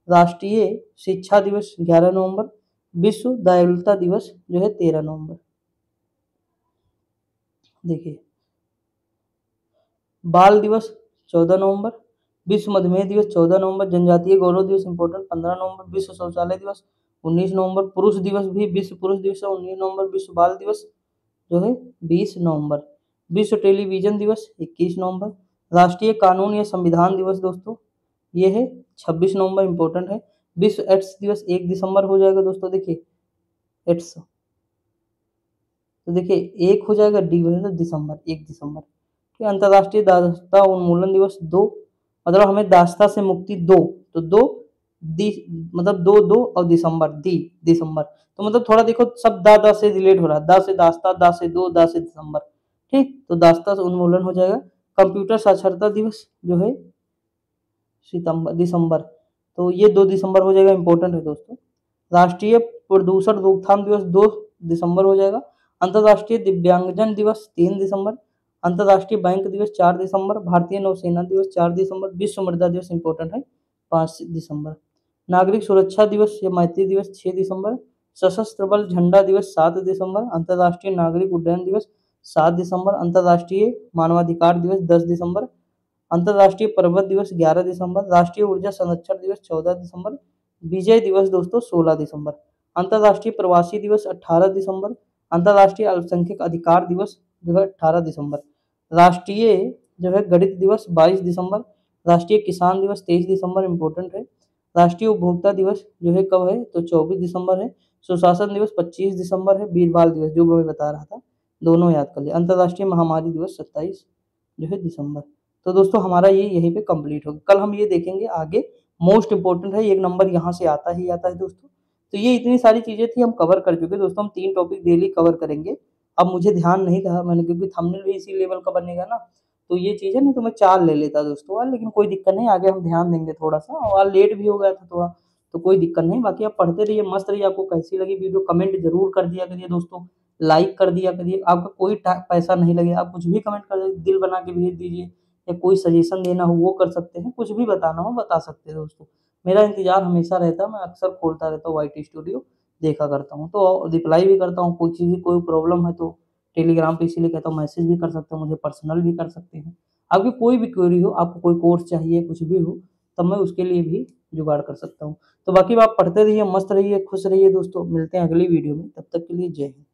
राष्ट्रीय शिक्षा दिवस 11 नवंबर। विश्व दयालुता दिवस जो है 13 नवंबर। देखिए बाल दिवस 14 नवंबर। विश्व मधुमेह दिवस 14 नवंबर। जनजातीय गौरव दिवस इंपॉर्टेंट 15 नवंबर। विश्व शौचालय दिवस 19 नवंबर। पुरुष दिवस भी विश्व पुरुष दिवस 19 नवंबर। विश्व बाल दिवस जो है 20 नवंबर। विश्व टेलीविजन दिवस 21 नवंबर। राष्ट्रीय कानून या संविधान दिवस दोस्तों ये है 26 नवंबर इंपॉर्टेंट है। विश्व एड्स दिवस 1 दिसंबर हो जाएगा दोस्तों। देखिए एड्स तो देखिए एक हो जाएगा, डी हो जाएगा दिसंबर, 1 दिसंबर। ठीक, अंतर्राष्ट्रीय दासता उन्मूलन दिवस 2, मतलब हमें दासता से मुक्ति 2, तो 2 मतलब 2 और दिसंबर दिसंबर, तो मतलब थोड़ा देखो सब दा से रिलेट हो रहा है, दा से दासता, दा से 2, दा से दिसंबर। ठीक, तो दासता से उन्मूलन हो जाएगा। कंप्यूटर साक्षरता दिवस जो है दिसंबर, तो ये 2 दिसंबर हो जाएगा, इंपॉर्टेंट है दोस्तों। राष्ट्रीय प्रदूषण रोकथाम दिवस 2 दिसंबर हो जाएगा। अंतर्राष्ट्रीय दिव्यांगजन दिवस 3 दिसंबर। अंतर्राष्ट्रीय बैंक दिवस 4 दिसंबर। भारतीय नौसेना दिवस 4 दिसंबर। विश्व मृदा दिवस इंपॉर्टेंट है 5 दिसंबर। नागरिक सुरक्षा दिवस या मैत्री दिवस 6 दिसंबर। सशस्त्र बल झंडा दिवस 7 दिसंबर। अंतर्राष्ट्रीय नागरिक उड्डयन दिवस 7 दिसंबर, अंतर्राष्ट्रीय मानवाधिकार दिवस 10 दिसंबर, अंतर्राष्ट्रीय पर्वत दिवस 11 दिसंबर, राष्ट्रीय ऊर्जा संरक्षण दिवस 14 दिसंबर, विजय दिवस दोस्तों 16 दिसंबर, अंतर्राष्ट्रीय प्रवासी दिवस 18 दिसंबर, अंतर्राष्ट्रीय अल्पसंख्यक अधिकार दिवस जो है 18 दिसंबर, राष्ट्रीय जो है गणित दिवस 22 दिसंबर, राष्ट्रीय किसान दिवस 23 दिसंबर इम्पोर्टेंट है, राष्ट्रीय उपभोक्ता दिवस जो है कब है तो 24 दिसंबर है, सुशासन दिवस 25 दिसंबर है, वीर बाल दिवस जो मैं बता रहा था दोनों याद कर ले, अंतर्राष्ट्रीय महामारी दिवस 27 जो है दिसंबर। तो दोस्तों हमारा ये यहीं पे कंप्लीट होगा। कल हम ये देखेंगे आगे, मोस्ट इंपोर्टेंट है, एक नंबर यहाँ से आता ही आता है दोस्तों। तो ये इतनी सारी चीजें थी हम कवर कर चुके दोस्तों। हम 3 टॉपिक डेली कवर करेंगे। अब मुझे ध्यान नहीं था मैंने, क्योंकि थंबनेल भी इसी लेवल का बनेगा ना, तो ये चीज है, नहीं तो मैं 4 ले लेता दोस्तों यार, लेकिन कोई दिक्कत नहीं, आगे हम ध्यान देंगे थोड़ा सा, और लेट भी हो गया था थोड़ा, तो कोई दिक्कत नहीं। बाकी आप पढ़ते रहिए, मस्त रहिए। आपको कैसी लगी वीडियो कमेंट जरूर कर दिया करिए दोस्तों, लाइक कर दिया करिए। आपका कोई पैसा नहीं लगेगा, आप कुछ भी कमेंट कर दीजिए, दिल बना के भेज दीजिए, या कोई सजेशन देना हो वो कर सकते हैं, कुछ भी बताना हो बता सकते हैं दोस्तों। मेरा इंतजार हमेशा रहता है, मैं अक्सर खोलता रहता हूँ वाईटी स्टूडियो, देखा करता हूँ, तो रिप्लाई भी करता हूँ। कोई चीज़ कोई प्रॉब्लम है तो टेलीग्राम पे इसीलिए कहता हूँ, मैसेज भी कर सकते हैं मुझे, पर्सनल भी कर सकते हैं। आपकी कोई भी क्वेरी हो, आपको कोई कोर्स चाहिए, कुछ भी हो, तब मैं उसके लिए भी जुगाड़ कर सकता हूँ। तो बाकी आप पढ़ते रहिए, मस्त रहिए, खुश रहिए दोस्तों। मिलते हैं अगली वीडियो में, तब तक के लिए जय हिंद।